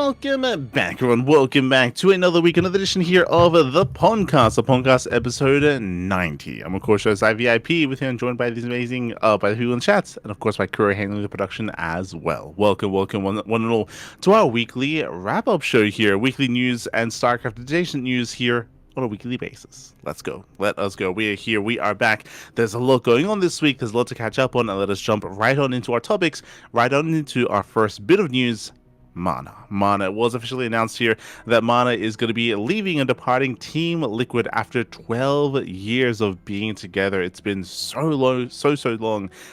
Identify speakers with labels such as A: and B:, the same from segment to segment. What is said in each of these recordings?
A: Welcome back, everyone. Welcome back to another week, another edition here of the PondCast episode 90. I'm, of course, your VIP with you, and joined by these amazing, by the people in the chats, and of course, by Kuro handling the production as well. Welcome, one and all, to our weekly wrap-up show here. Weekly news and StarCraft adjacent news here on a weekly basis. Let's go. Let us go. We are here. We are back. There's a lot going on this week. There's a lot to catch up on, and let us jump right on into our topics, right on into our first bit of news. MaNa. It was officially announced here that MaNa is going to be leaving and departing Team Liquid after 12 years of being together. It's been so long.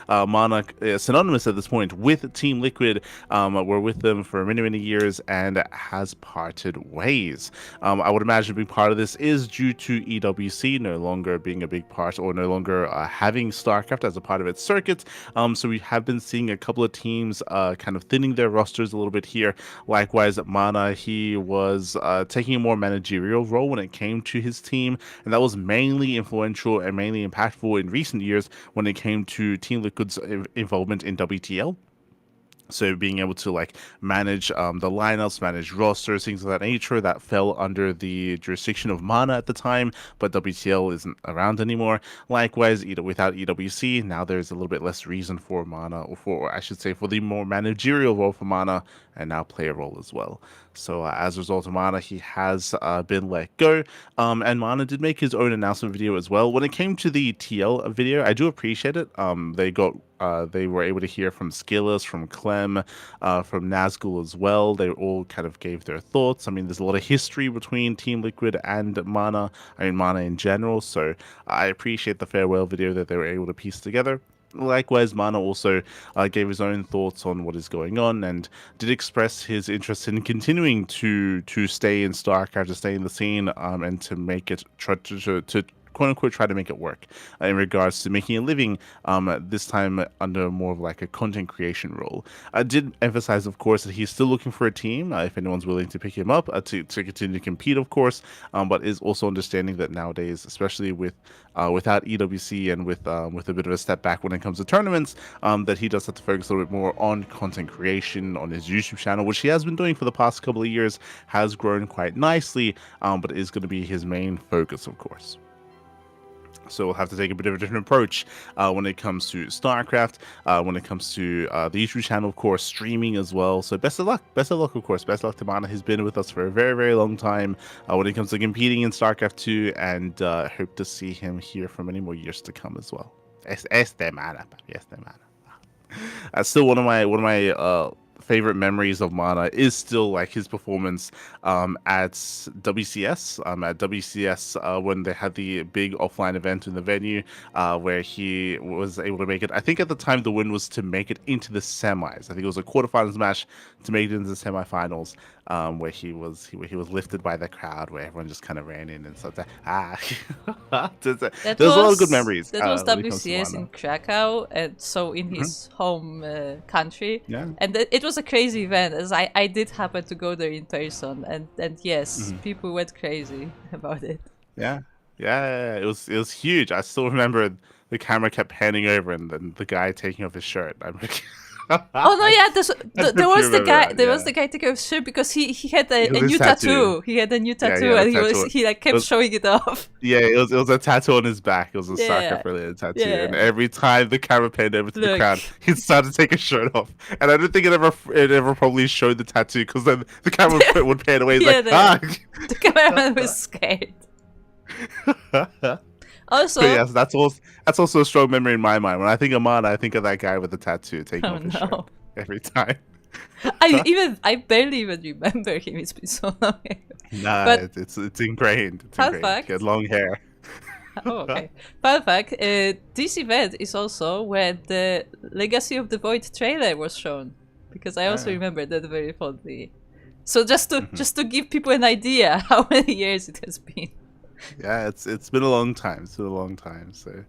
A: MaNa is synonymous at this point with Team Liquid. We're with them for many years and has parted ways. I would imagine a big part of this is due to EWC no longer being a big part, or no longer having StarCraft as a part of its circuit. So we have been seeing a couple of teams kind of thinning their rosters a little bit here. Likewise, MaNa, he was taking a more managerial role when it came to his team, and that was mainly influential and mainly impactful in recent years when it came to Team Liquid's involvement in WTL. So being able to like manage the lineups, manage rosters, things of that nature, that fell under the jurisdiction of MaNa at the time, but WTL isn't around anymore. Likewise, without EWC, now there's a little bit less reason for MaNa, or I should say for the more managerial role for MaNa, and now player role as well. So as a result of MaNa, he has been let go. And MaNa did make his own announcement video as well. When it came to the TL video, I do appreciate it. They were able to hear from Skillers, from Clem, from Nazgul as well. They all kind of gave their thoughts. I mean, there's a lot of history between Team Liquid and MaNa, MaNa in general. So I appreciate the farewell video that they were able to piece together. Likewise, MaNa also gave his own thoughts on what is going on, and did express his interest in continuing to stay in StarCraft, to stay in the scene, and to make it to quote-unquote try to make it work in regards to making a living, this time under more of like a content creation role. I did emphasize, of course, that he's still looking for a team, if anyone's willing to pick him up, to continue to compete, of course, but is also understanding that nowadays, especially without EWC and with a bit of a step back when it comes to tournaments, that he does have to focus a little bit more on content creation on his YouTube channel, which he has been doing for the past couple of years, has grown quite nicely, but is going to be his main focus, of course. So we'll have to take a bit of a different approach when it comes to StarCraft, when it comes to the YouTube channel, of course, streaming as well. So best of luck, of course. Best of luck to MaNa. He's been with us for a very long time when it comes to competing in StarCraft 2, and hope to see him here for many more years to come as well. MaNa. Still one of my favorite memories of MaNa is still like his performance at WCS. When they had the big offline event in the venue, where he was able to make it. I think at the time the win was to make it into the semis. I think it was a quarterfinals match to make it into the semifinals, where he was lifted by the crowd, where everyone just kind of ran in and stuff. There's a lot of good memories.
B: That was WCS in Krakow, and so in his home country.
A: Yeah.
B: And it was a crazy event, as I did happen to go there in person, and yes, people went crazy about it.
A: Yeah, it was huge. I still remember the camera kept panning over, and then the guy taking off his shirt. I'm like,
B: oh no, yeah, there was the guy. There was the guy taking off his shirt because he had a new tattoo. He had a new tattoo, and he like kept showing it off.
A: Yeah, it was a tattoo on his back. It was a StarCraft related tattoo, and every time the camera panned over to the crowd, he started to take his shirt off. And I don't think it ever probably showed the tattoo, because then the camera would pan away.
B: The cameraman was scared. Also,
A: yes, that's also a strong memory in my mind. When I think of MaNa, I think of that guy with the tattoo taking off his shirt every time.
B: I barely even remember him. It's been so long ago.
A: Nah,
B: but
A: it's ingrained.
B: Fact,
A: he had long hair.
B: Oh, okay. Fun fact: this event is also where the Legacy of the Void trailer was shown, because I also remember that very fondly. So just to give people an idea how many years it has been.
A: Yeah, it's been a long time. So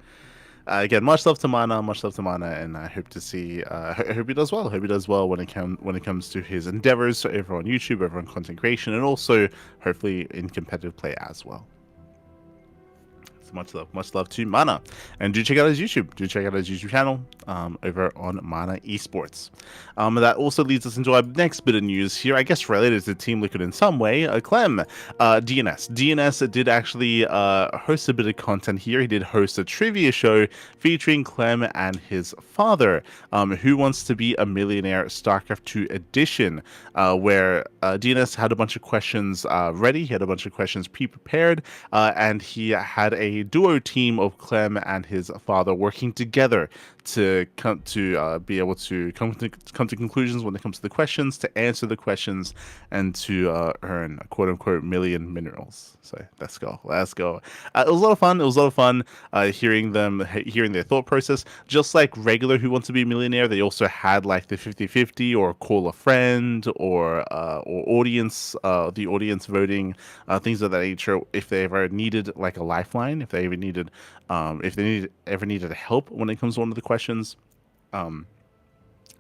A: again, much love to MaNa, and I hope to see. I hope he does well. When it comes to his endeavors over on YouTube, over on content creation, and also hopefully in competitive play as well. Much love to MaNa. And do check out his YouTube. Do check out his YouTube channel over on MaNa Esports. That also leads us into our next bit of news here, I guess related to Team Liquid in some way. Clem, DNS did actually host a bit of content here. He did host a trivia show featuring Clem and his father, Who Wants to Be a Millionaire StarCraft 2 Edition, where DNS had a bunch of questions ready. He had a bunch of questions pre-prepared, and he had a duo team of Clem and his father working together to be able to come to conclusions when it comes to the questions, to answer the questions, and to earn a quote-unquote million minerals. So let's go. It was a lot of fun. Hearing their thought process. Just like regular Who Wants to Be a Millionaire, they also had like the 50-50 or call a friend or audience, the audience voting, things of that nature. If they ever needed like a lifeline, if they ever needed help when it comes to one of the questions,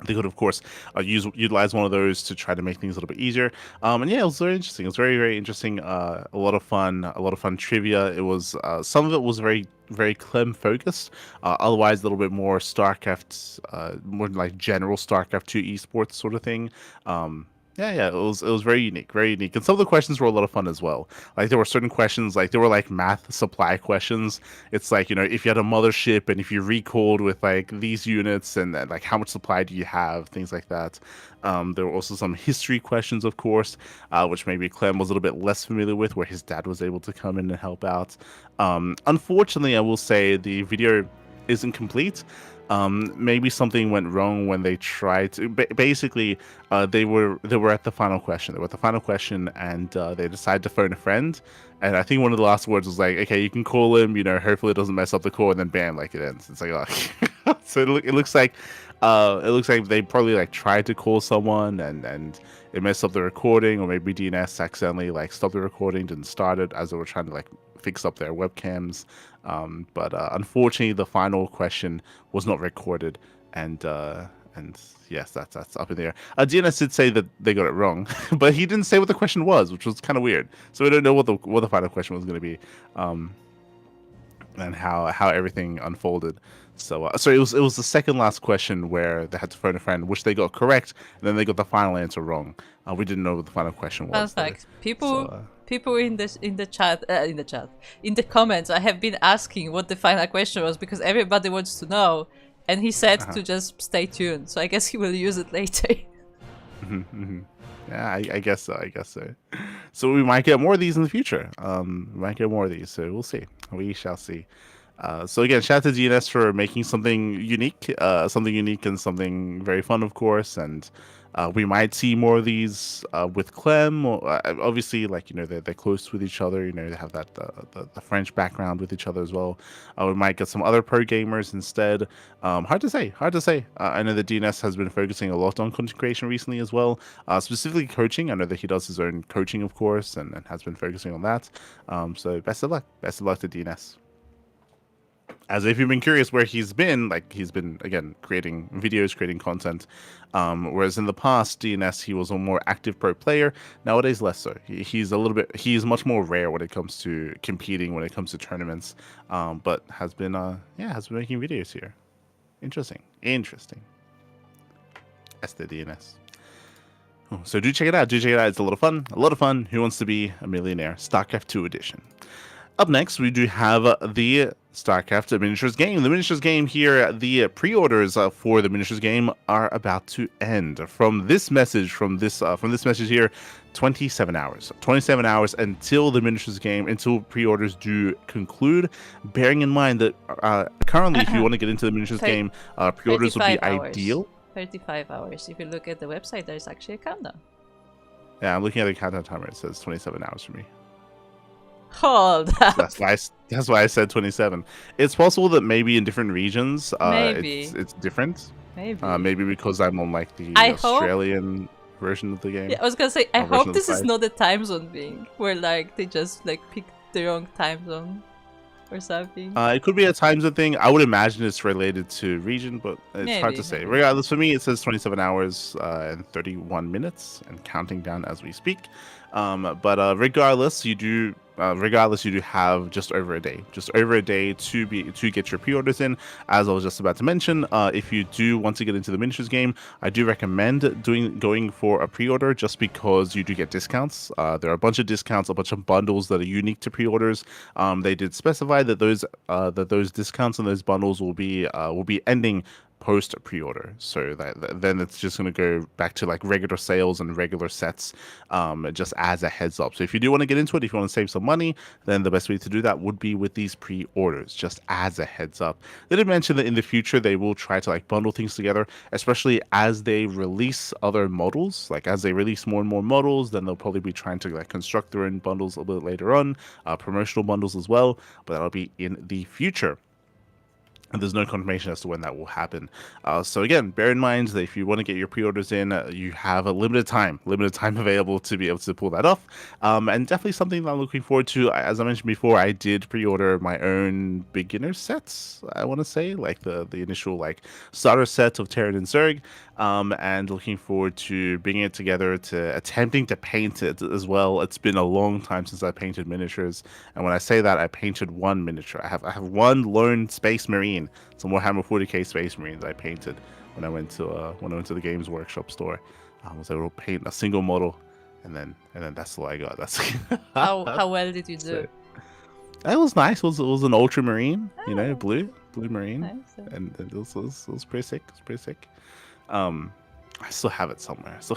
A: they could, of course, utilize one of those to try to make things a little bit easier. And yeah, it was very interesting. It was very, very interesting. A lot of fun trivia. It was some of it was very, very Clem focused. Otherwise, a little bit more StarCraft, more like general StarCraft 2 esports sort of thing. Yeah, it was very unique, and some of the questions were a lot of fun as well. Like there were certain questions, like there were like math supply questions. It's like, if you had a mothership and if you recalled with like these units and like how much supply do you have, things like that. There were also some history questions, of course, which maybe Clem was a little bit less familiar with, where his dad was able to come in and help out. Unfortunately, I will say the video isn't complete. Maybe something went wrong when they tried to. Basically, they were at the final question. They were at the final question, and they decided to phone a friend. And I think one of the last words was like, "Okay, you can call him. Hopefully it doesn't mess up the call." And then bam, like it ends. It's like, oh. So it looks like they probably like tried to call someone and it messed up the recording, or maybe DNS accidentally like stopped the recording, didn't start it as they were trying to like fix up their webcams. But unfortunately, the final question was not recorded, and yes, that's up in the air. DNS did say that they got it wrong, but he didn't say what the question was, which was kind of weird. So we don't know what the final question was going to be, and how everything unfolded. So it was the second last question where they had to phone a friend, which they got correct, and then they got the final answer wrong. We didn't know what the final question was.
B: Fun fact: people in the comments, I have been asking what the final question was because everybody wants to know, and he said to just stay tuned. So I guess he will use it later.
A: Yeah, I guess so. So we might get more of these in the future. So we'll see. We shall see. So again, shout out to DNS for making something unique and something very fun, of course. And we might see more of these with Clem. Obviously, like they're close with each other. They have that the French background with each other as well. We might get some other pro gamers instead. Hard to say. I know that DNS has been focusing a lot on content creation recently as well, specifically coaching. I know that he does his own coaching, of course, and has been focusing on that. So best of luck to DNS. As if you've been curious where he's been, again creating videos, creating content. Whereas in the past, DNS, he was a more active pro player. Nowadays, less so. He's much more rare when it comes to competing, when it comes to tournaments. But has been making videos here. Interesting. That's the DNS. So do check it out. It's a lot of fun. Who Wants to Be a Millionaire? StarCraft 2 Edition. Up next, we do have the StarCraft miniatures game. The miniatures game here, the pre-orders for the miniatures game are about to end. From this message here, 27 hours. 27 hours until the miniatures game, until pre-orders do conclude. Bearing in mind that currently, if you want to get into the miniatures game, pre-orders would be ideal.
B: 35 hours. If you look at the website, there's actually a countdown.
A: Yeah, I'm looking at the countdown timer. It says 27 hours for me.
B: Hold up.
A: That's why I said 27. It's possible that maybe in different regions, it's different. Maybe because I'm on like the Australian version of the game.
B: Yeah, I was gonna say, I hope this is not the time zone thing where like they just like pick the wrong time zone or something.
A: It could be a time zone thing. I would imagine it's related to region, but it's hard to say. Regardless, for me, it says 27 hours and 31 minutes and counting down as we speak. But regardless, you do regardless, you do have just over a day, to get your pre-orders in. As I was just about to mention, if you do want to get into the miniatures game, I do recommend going for a pre-order, just because you do get discounts. There are a bunch of discounts, a bunch of bundles that are unique to pre-orders. They did specify that those discounts and those bundles will be ending post pre-order, so then it's just going to go back to like regular sales and regular sets, just as a heads up. So if you do want to get into it, if you want to save some money, then the best way to do that would be with these pre-orders, just as a heads up. They did mention that in the future they will try to like bundle things together, especially as they release other models. Like as they release more and more models, then they'll probably be trying to like construct their own bundles a little bit later on, promotional bundles as well, but that'll be in the future. And there's no confirmation as to when that will happen. So again, bear in mind that if you want to get your pre-orders in, you have a limited time available to be able to pull that off. And definitely something that I'm looking forward to. As I mentioned before, I did pre-order my own beginner sets. I want to say like the initial like starter set of Terran and Zerg. And looking forward to bringing it together, to attempting to paint it as well. It's been a long time since I painted miniatures, and when I say that, I painted one miniature. I have one lone Space Marine, some Warhammer 40k Space Marines I painted when I went to the Games Workshop store. I was able to paint a single model, and then that's all I got. That's
B: how well did you do?
A: It was nice. It was an Ultramarine, blue Marine,
B: nice.
A: And it was pretty sick. It was pretty sick. I still have it somewhere. So,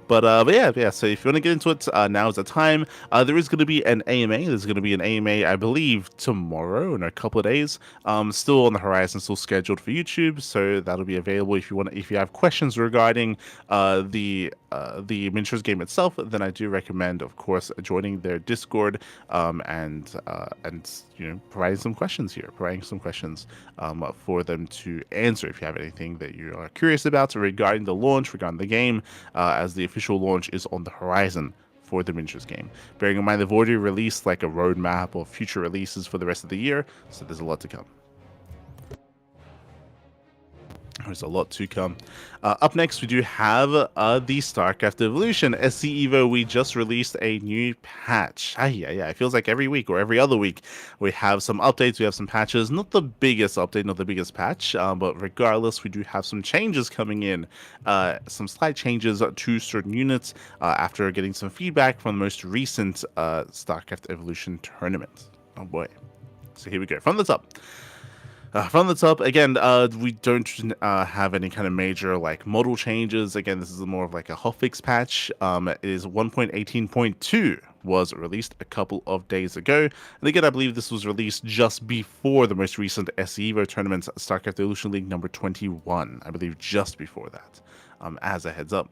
A: but yeah. So if you want to get into it, now is the time. There is going to be an AMA. There's going to be an AMA, I believe, tomorrow in a couple of days. Still on the horizon, still scheduled for YouTube. So that'll be available if you have questions regarding the miniatures game itself. Then I do recommend, of course, joining their Discord and providing some questions for them to answer if you have anything that you are curious about regarding the launch, regarding the game, as the official launch is on the horizon for the miniatures game. Bearing in mind they've already released like a roadmap of future releases for the rest of the year, so there's a lot to come. There's a lot to come. Up next, we do have the StarCraft Evolution SC Evo. We just released a new patch. Yeah. It feels like every week or every other week we have some updates. We have some patches. Not the biggest update, not the biggest patch, but regardless, we do have some changes coming in. Some slight changes to certain units after getting some feedback from the most recent StarCraft Evolution tournament. Oh boy. So here we go. From the top. Again, we don't have any kind of major like model changes. Again, this is more of like a hotfix patch. It is 1.18.2 was released a couple of days ago. And again, I believe this was released just before the most recent SEVO tournament, StarCraft Evolution League number 21. I believe just before that, as a heads up.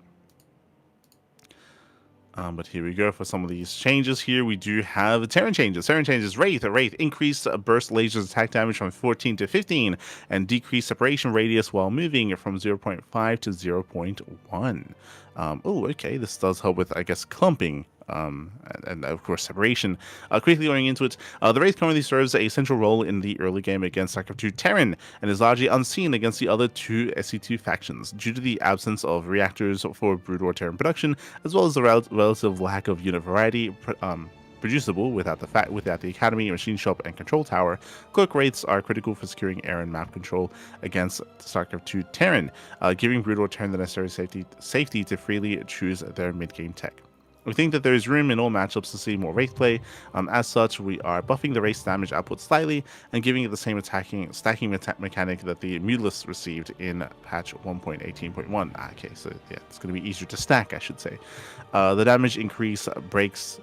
A: But here we go for some of these changes. Here we do have Terran changes. Wraith increased burst lasers attack damage from 14 to 15 and decreased separation radius while moving from 0.5 to 0.1. Okay, this does help with, I guess, clumping. And of course separation. Quickly going into it, the Wraith currently serves a central role in the early game against StarCraft 2 Terran and is largely unseen against the other two SC2 factions due to the absence of reactors for Brood War Terran production, as well as the relative lack of unit variety producible without the Academy, Machine Shop, and Control Tower. Cloak Wraiths are critical for securing air and map control against StarCraft 2 Terran, giving Brood War Terran the necessary safety to freely choose their mid-game tech. We think that there is room in all matchups to see more Wraith play. As such, we are buffing the Wraith's damage output slightly and giving it the same stacking mechanic that the Mutalisk received in patch 1.18.1. Okay, so yeah, it's going to be easier to stack, I should say. The damage increase breaks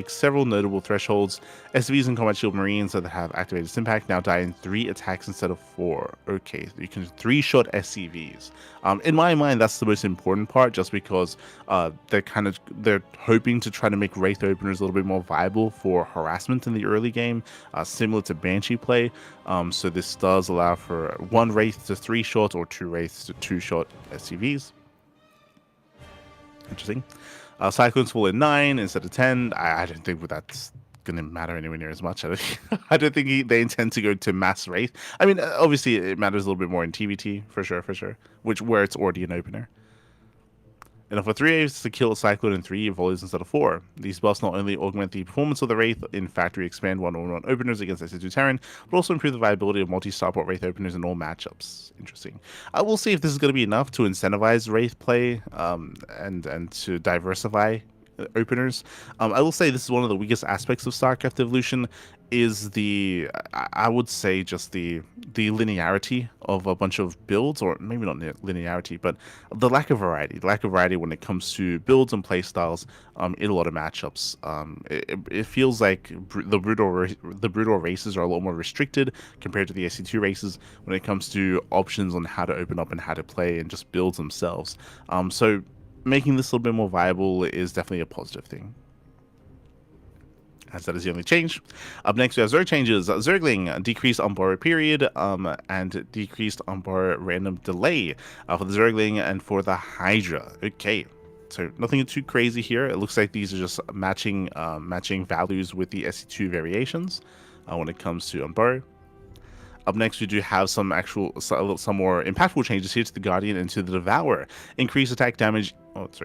A: several notable thresholds. SVs and Combat Shield Marines that have activated Impact now die in 3 attacks instead of 4. Okay, you can 3-shot SCVs. In my mind, that's the most important part, just because they're hoping to try to make Wraith openers a little bit more viable for harassment in the early game, similar to Banshee play. So this does allow for 1 Wraith to 3-shot or 2 Wraiths to 2-shot SCVs. Interesting. Cyclones fall in 9 instead of 10. I don't think that's going to matter anywhere near as much. I don't think they intend to go to mass Wraith. I mean, obviously it matters a little bit more in TVT, for sure, where it's already an opener. And for 3 waves to kill a Cyclone in 3 volleys instead of 4. These buffs not only augment the performance of the Wraith in factory expand 1-on-1 openers against SC2 Terran, but also improve the viability of multi-starport Wraith openers in all matchups. Interesting. I will see if this is going to be enough to incentivize Wraith play and to diversify openers. I will say this is one of the weakest aspects of StarCraft Evolution is I would say just the linearity of a bunch of builds, or maybe not linearity, but the lack of variety when it comes to builds and play styles in a lot of matchups. It feels like the brutal races are a lot more restricted compared to the SC2 races when it comes to options on how to open up and how to play and just builds themselves. So making this a little bit more viable is definitely a positive thing, as that is the only change. Up next, we have Zerg changes. Zergling, decreased on borrow period and decreased on borrow random delay for the Zergling and for the Hydra. Okay, so nothing too crazy here. It looks like these are just matching values with the SC2 variations when it comes to on borrow. Up next, we do have some more impactful changes here to the Guardian and to the Devourer. Increased attack damage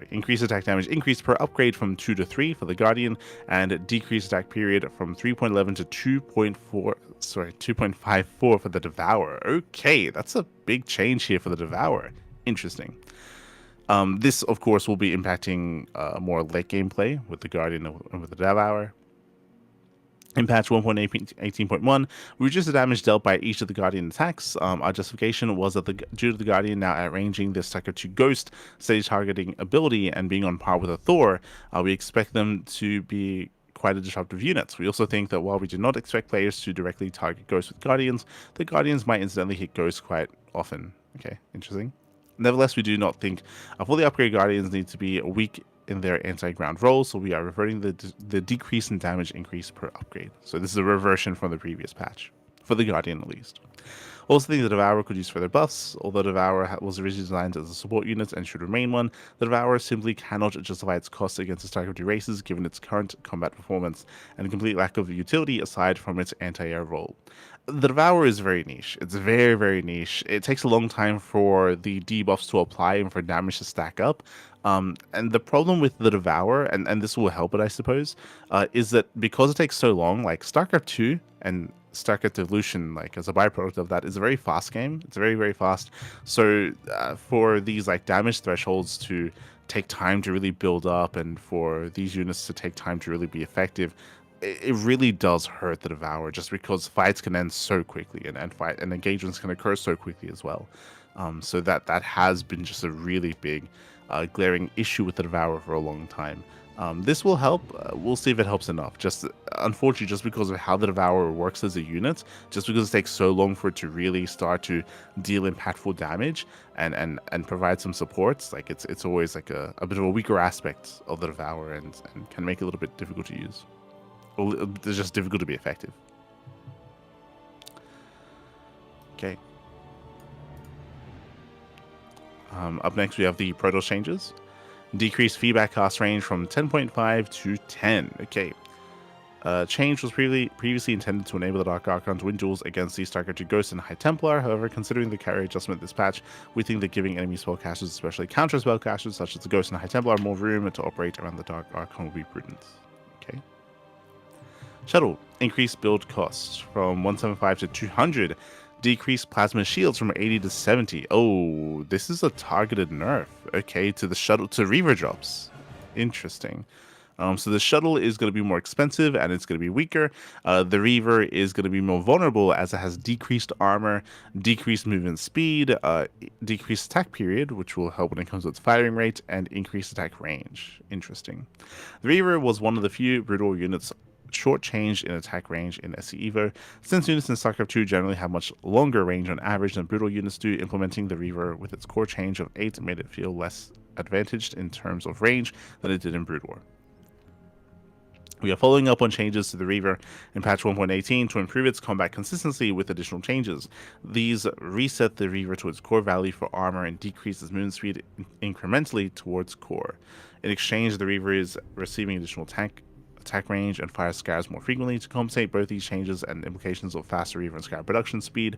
A: increased per upgrade from 2 to 3 for the Guardian, and decreased attack period from 3.11 to 2.54 for the Devourer. Okay, that's a big change here for the Devourer. Interesting. This, of course, will be impacting more late gameplay with the Guardian and with the Devourer. In patch 1.18.1, we reduced the damage dealt by each of the Guardian attacks. Our justification was that due to the Guardian now outranging the StarCraft Ghost steady targeting ability and being on par with a Thor, we expect them to be quite a disruptive unit. We also think that while we do not expect players to directly target Ghosts with Guardians, the Guardians might incidentally hit Ghosts quite often. Okay, interesting. Nevertheless, we do not think fully upgraded Guardians need to be weak in their anti-ground role, so we are reverting the decrease in damage increase per upgrade. So this is a reversion from the previous patch, for the Guardian at least. Also think the Devourer could use further buffs. Although Devourer was originally designed as a support unit and should remain one, the Devourer simply cannot justify its cost against the StarCraft races given its current combat performance and complete lack of utility aside from its anti-air role. The Devourer is very niche. It's very, very niche. It takes a long time for the debuffs to apply and for damage to stack up. And the problem with the Devourer, and this will help it, I suppose, is that because it takes so long, like StarCraft 2 and StarCraft Evolution, like as a byproduct of that, is a very fast game. It's very, very fast. So for these like damage thresholds to take time to really build up and for these units to take time to really be effective, it really does hurt the Devourer just because fights can end so quickly and engagements can occur so quickly as well. So that has been just a really big glaring issue with the Devourer for a long time. This will help. We'll see if it helps enough. Just unfortunately, just because of how the Devourer works as a unit, just because it takes so long for it to really start to deal impactful damage and provide some supports, like it's always like a bit of a weaker aspect of the Devourer and can make it a little bit difficult to use. Or it's just difficult to be effective. Okay. Up next, we have the Protoss changes. Decreased feedback cast range from 10.5 to 10. Okay. Change was previously intended to enable the Dark Archon to win duels against the StarCraft Ghost and High Templar. However, considering the carry adjustment this patch, we think that giving enemy spellcasters, especially counter spellcasters such as the Ghost and High Templar, more room to operate around the Dark Archon will be prudent. Okay. Shuttle. Increased build costs from 175 to 200. Decreased plasma shields from 80 to 70. Oh, this is a targeted nerf. Okay, to the shuttle, to Reaver drops. Interesting. So the shuttle is going to be more expensive and it's going to be weaker. The Reaver is going to be more vulnerable as it has decreased armor, decreased movement speed, decreased attack period, which will help when it comes to its firing rate, and increased attack range. Interesting. The Reaver was one of the few brutal units short-changed in attack range in SC Evo, since units in StarCraft 2 generally have much longer range on average than brutal units do. Implementing the Reaver with its core change of 8 made it feel less advantaged in terms of range than it did in Brood War. We are following up on changes to the Reaver in patch 1.18 to improve its combat consistency with additional changes. These reset the Reaver to its core value for armor and decrease its movement speed incrementally towards core. In exchange, the Reaver is receiving additional attack range and fire scars more frequently. To compensate both these changes and implications of faster Reaver and Scar production speed,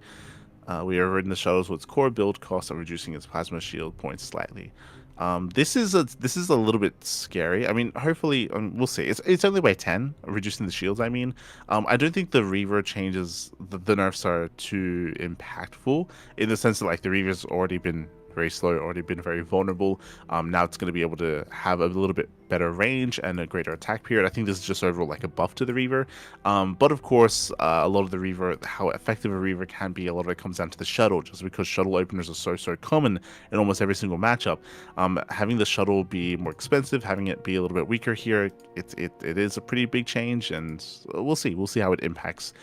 A: we are ridden the shuttles with its core build cost and reducing its plasma shield points slightly. This is a little bit scary. I mean, hopefully, we'll see. It's only by 10, reducing the shields. I mean, I don't think the Reaver changes, the nerfs are too impactful in the sense that like the Reaver's already been very slow, already been very vulnerable. Now it's going to be able to have a little bit better range and a greater attack period. I think this is just overall like a buff to the Reaver. But of course, a lot of the Reaver, how effective a Reaver can be, a lot of it comes down to the shuttle, just because shuttle openers are so common in almost every single matchup. Having the shuttle be more expensive, having it be a little bit weaker here, it is a pretty big change, and we'll see how it impacts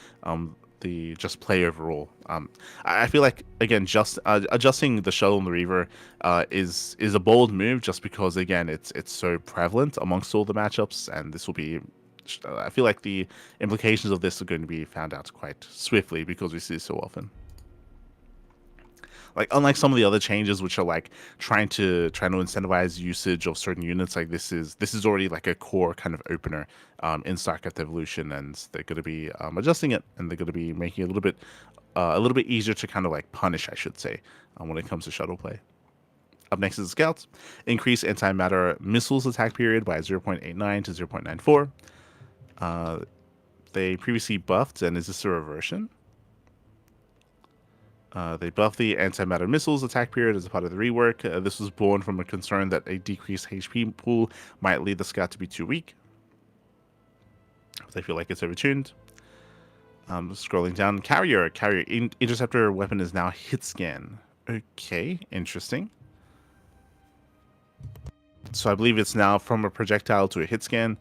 A: the just play overall. I feel like again, just adjusting the shuttle and the Reaver is a bold move, just because again it's so prevalent amongst all the matchups, and this will be. I feel like the implications of this are going to be found out quite swiftly because we see it so often. Like unlike some of the other changes, which are like trying to incentivize usage of certain units, like this is already like a core kind of opener in StarCraft Evolution, and they're going to be adjusting it, and they're going to be making it a little bit easier to kind of like punish, I should say, when it comes to shuttle play. Up next is the Scouts. Increase antimatter missiles attack period by 0.89 to 0.94. They previously buffed, and is this a reversion? They buffed the antimatter missiles attack period as a part of the rework. This was born from a concern that a decreased HP pool might lead the Scout to be too weak. They feel like it's overtuned. Scrolling down, carrier interceptor weapon is now hit scan. Okay, interesting. So I believe it's now from a projectile to a hit scan.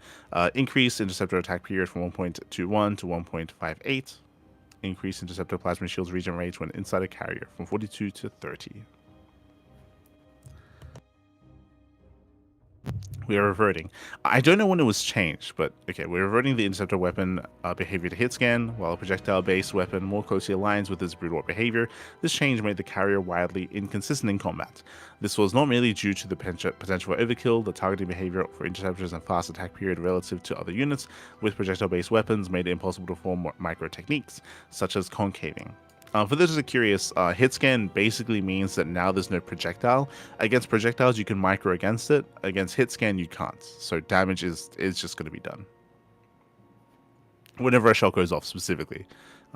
A: Increased interceptor attack period from 1.21 to 1.58. Increase interceptor plasma shield's regen range when inside a carrier from 42 to 30. We are reverting. I don't know when it was changed, but okay, we're reverting the interceptor weapon behavior to hit scan, while a projectile-based weapon more closely aligns with its brood war behavior. This change made the carrier wildly inconsistent in combat. This was not merely due to the potential for overkill, the targeting behavior for interceptors and fast attack period relative to other units with projectile-based weapons made it impossible to form micro techniques, such as concaving. For those who are curious, hit scan basically means that now there's no projectile. Against projectiles, you can micro against it. Against hit scan, you can't. So damage is just going to be done whenever a shot goes off, specifically.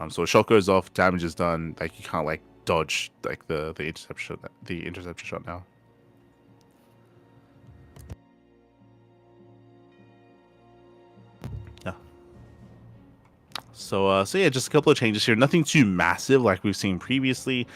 A: So a shot goes off, damage is done. Like you can't like dodge like the interception shot now. So yeah, just a couple of changes here. Nothing too massive like we've seen previously.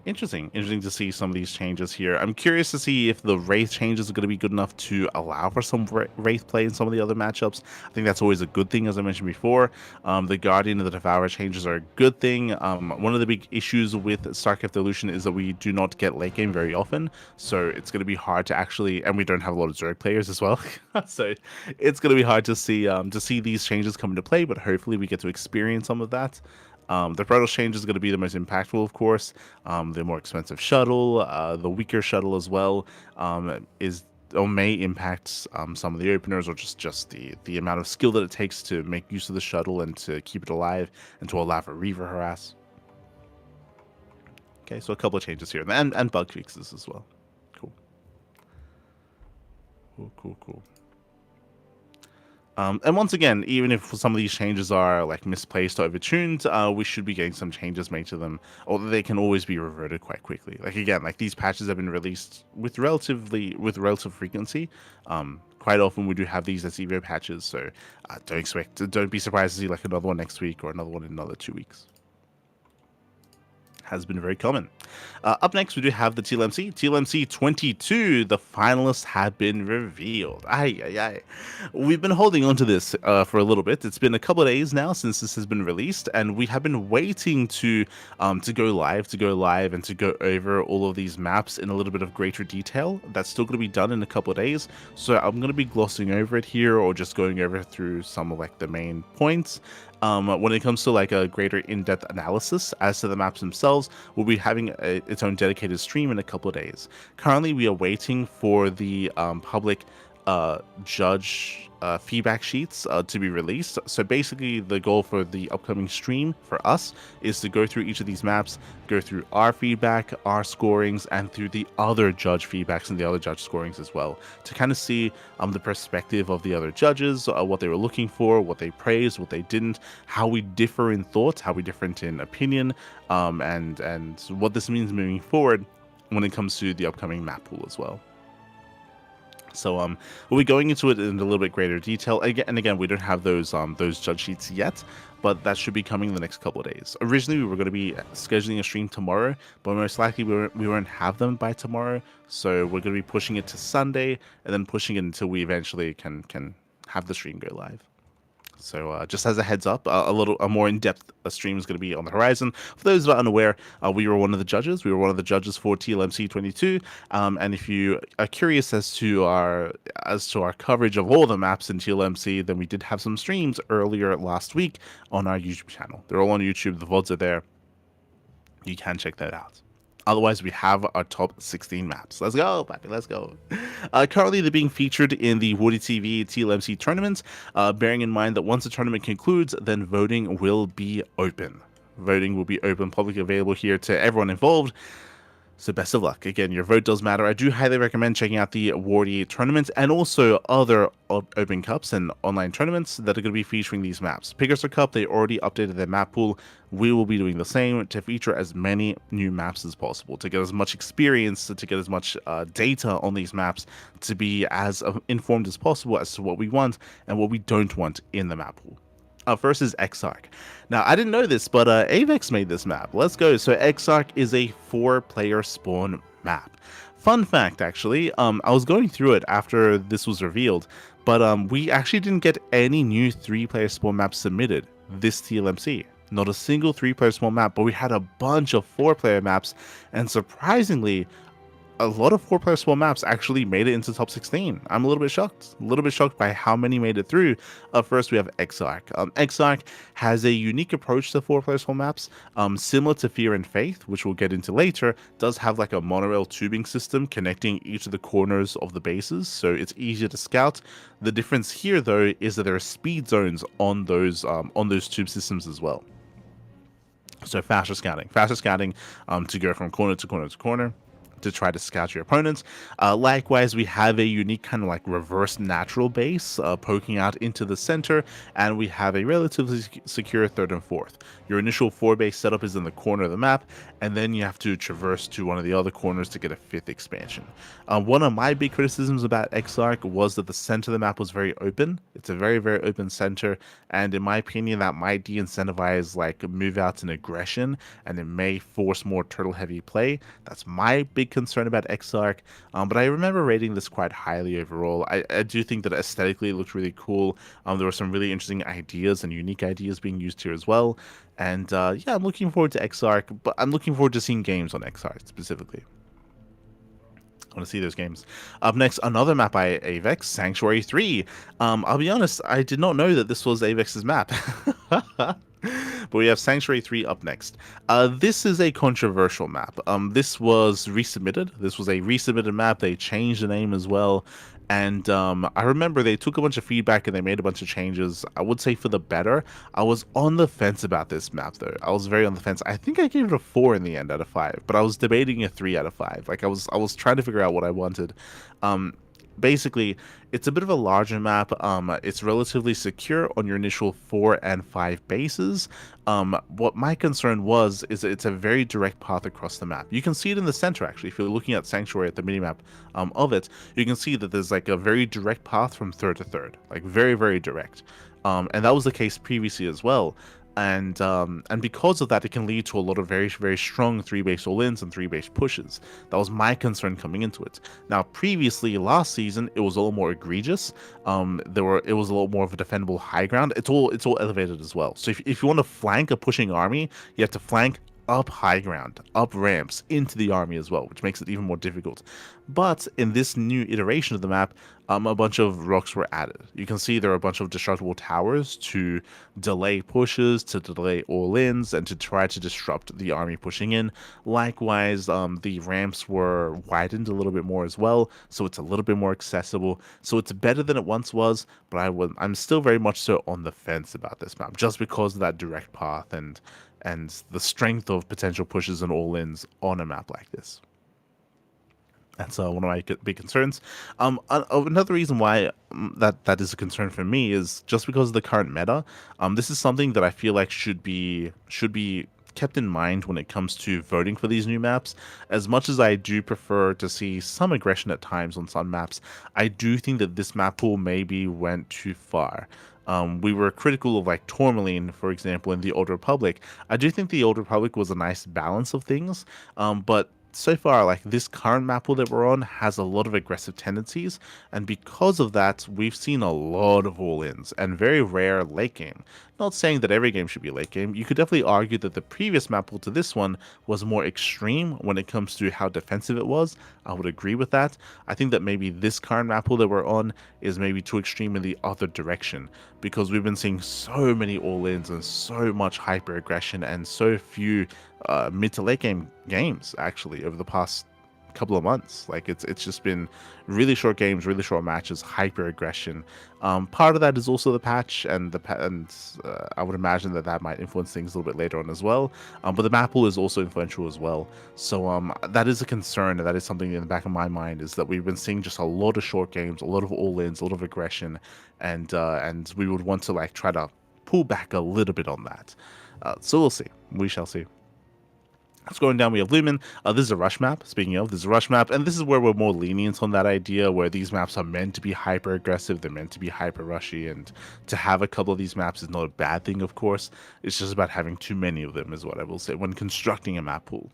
A: Interesting to see some of these changes here. I'm curious to see if the Wraith changes are going to be good enough to allow for some Wraith play in some of the other matchups. I think that's always a good thing, as I mentioned before. The Guardian and the Devourer changes are a good thing. One of the big issues with StarCraft Evolution is that we do not get late game very often, so it's going to be hard to actually, and we don't have a lot of Zerg players as well, so it's going to be hard to see these changes come into play, but hopefully we get to experience some of that. The Protoss change is going to be the most impactful, of course. The more expensive shuttle, the weaker shuttle as well, may impact some of the openers, or just the amount of skill that it takes to make use of the shuttle and to keep it alive and to allow for Reaver harass. Okay, so a couple of changes here, and bug fixes as well. Cool. And once again, even if some of these changes are like misplaced or overtuned, we should be getting some changes made to them, or they can always be reverted quite quickly. Like again, like these patches have been released with relative frequency. Quite often we do have these as Evo patches, so don't be surprised to see like another one next week or another one in another 2 weeks. Has been very common. Up next, we do have the TLMC. TLMC 22, the finalists have been revealed. We've been holding on to this for a little bit. It's been a couple of days now since this has been released, and we have been waiting to go live, and to go over all of these maps in a little bit of greater detail. That's still going to be done in a couple of days, so I'm going to be glossing over it here, or just going over through some of like the main points. When it comes to like a greater in-depth analysis as to the maps themselves, we'll be having its own dedicated stream in a couple of days. Currently, we are waiting for the public judge feedback sheets to be released. So basically, the goal for the upcoming stream for us is to go through each of these maps, go through our feedback, our scorings, and through the other judge feedbacks and the other judge scorings as well, to kind of see the perspective of the other judges, what they were looking for, what they praised, what they didn't, how we differ in thoughts, how we differ in opinion, and what this means moving forward when it comes to the upcoming map pool as well. So we'll be going into it in a little bit greater detail. Again, we don't have those judge sheets yet, but that should be coming in the next couple of days. Originally, we were going to be scheduling a stream tomorrow, but most likely we won't have them by tomorrow. So we're going to be pushing it to Sunday, and then pushing it until we eventually can have the stream go live. So just as a heads up, a more in-depth stream is going to be on the horizon. For those that are unaware, we were one of the judges. We were one of the judges for TLMC 22. And if you are curious as to our coverage of all the maps in TLMC, then we did have some streams earlier last week on our YouTube channel. They're all on YouTube. The VODs are there. You can check that out. Otherwise, we have our top 16 maps. Let's go, Pappy, let's go. Currently, they're being featured in the Woody TV TLMC tournament, bearing in mind that once the tournament concludes, then voting will be open. Voting will be open, publicly available here to everyone involved. So best of luck. Again, your vote does matter. I do highly recommend checking out the Wardy tournament and also other open cups and online tournaments that are going to be featuring these maps. Pickerster Cup, they already updated their map pool. We will be doing the same to feature as many new maps as possible, to get as much experience, to get as much data on these maps, to be as informed as possible as to what we want and what we don't want in the map pool. First is Exarch. Now, I didn't know this, but Avex made this map. Let's go. So Exarch is a 4-player spawn map. Fun fact, actually, I was going through it after this was revealed, but we actually didn't get any new 3-player spawn maps submitted this TLMC. Not a single 3-player spawn map, but we had a bunch of 4-player maps, and surprisingly, a lot of 4-player spawn maps actually made it into top 16. I'm a little bit shocked by how many made it through. First, we have Exarch. Exarch has a unique approach to 4-player spawn maps, similar to Fear and Faith, which we'll get into later. Does have like a monorail tubing system connecting each of the corners of the bases, so it's easier to scout. The difference here, though, is that there are speed zones on those tube systems as well. So faster scouting to go from corner to corner to corner, to try to scout your opponents. Likewise, we have a unique kind of like reverse natural base poking out into the center, and we have a relatively secure 3rd and 4th. Your initial 4-base setup is in the corner of the map, and then you have to traverse to one of the other corners to get a 5th expansion. One of my big criticisms about Exarch was that the center of the map was very open. It's a very, very open center, and in my opinion, that might de-incentivize like move outs and aggression, and it may force more turtle heavy play. That's my big concern about Exarch, but I remember rating this quite highly overall. I do think that aesthetically it looked really cool. There were some really interesting ideas and unique ideas being used here as well. And yeah, I'm looking forward to Exarch, but I'm looking forward to seeing games on Exarch specifically. I want to see those games. Up next, another map by Avex, Sanctuary 3. I'll be honest, I did not know that this was Avex's map. But we have Sanctuary 3 up next. This is a controversial map. This was resubmitted. This was a resubmitted map. They changed the name as well. And I remember they took a bunch of feedback and they made a bunch of changes. I would say for the better. I was on the fence about this map, though. I was very on the fence. I think I gave it a 4 in the end out of 5. But I was debating a 3 out of 5. Like I was trying to figure out what I wanted. Basically, it's a bit of a larger map. It's relatively secure on your initial 4 and 5 bases. What my concern was is that it's a very direct path across the map. You can see it in the center, actually. If you're looking at Sanctuary at the minimap of it, you can see that there's like a very direct path from 3rd to 3rd. Like very, very direct. And that was the case previously as well. And because of that, it can lead to a lot of very, very strong 3-base all-ins and 3-base pushes. That was my concern coming into it. Now, previously, last season, it was a little more egregious. It was a lot more of a defendable high ground. It's all elevated as well. So if you want to flank a pushing army, you have to flank up high ground, up ramps, into the army as well, which makes it even more difficult. But in this new iteration of the map, a bunch of rocks were added. You can see there are a bunch of destructible towers to delay pushes, to delay all-ins, and to try to disrupt the army pushing in. Likewise, the ramps were widened a little bit more as well, so it's a little bit more accessible. So it's better than it once was, but I'm still very much so on the fence about this map, just because of that direct path and the strength of potential pushes and all-ins on a map like this. That's one of my big concerns. Another reason why that is a concern for me is just because of the current meta. This is something that I feel like should be kept in mind when it comes to voting for these new maps. As much as I do prefer to see some aggression at times on some maps, I do think that this map pool maybe went too far. We were critical of like Tourmaline, for example, in the Old Republic. I do think the Old Republic was a nice balance of things, but so far, like this current map pool that we're on has a lot of aggressive tendencies, and because of that, we've seen a lot of all-ins and very rare late game. Not saying that every game should be late game. You could definitely argue that the previous map pool to this one was more extreme when it comes to how defensive it was. I would agree with that. I think that maybe this current map pool that we're on is maybe too extreme in the other direction, because we've been seeing so many all-ins and so much hyper aggression and so few mid to late game games actually over the past couple of months. Like it's just been really short games, really short matches, hyper aggression. Part of that is also the patch, and I would imagine that might influence things a little bit later on as well. But the map pool is also influential as well. So that is a concern, and that is something in the back of my mind, is that we've been seeing just a lot of short games, a lot of all-ins, a lot of aggression, and we would want to like try to pull back a little bit on that. So we'll see. We shall see. Scrolling down, we have Lumen. This is a rush map. Speaking of, this is a rush map, and this is where we're more lenient on that idea, where these maps are meant to be hyper aggressive, they're meant to be hyper rushy, and to have a couple of these maps is not a bad thing, of course. It's just about having too many of them, is what I will say, when constructing a map pool.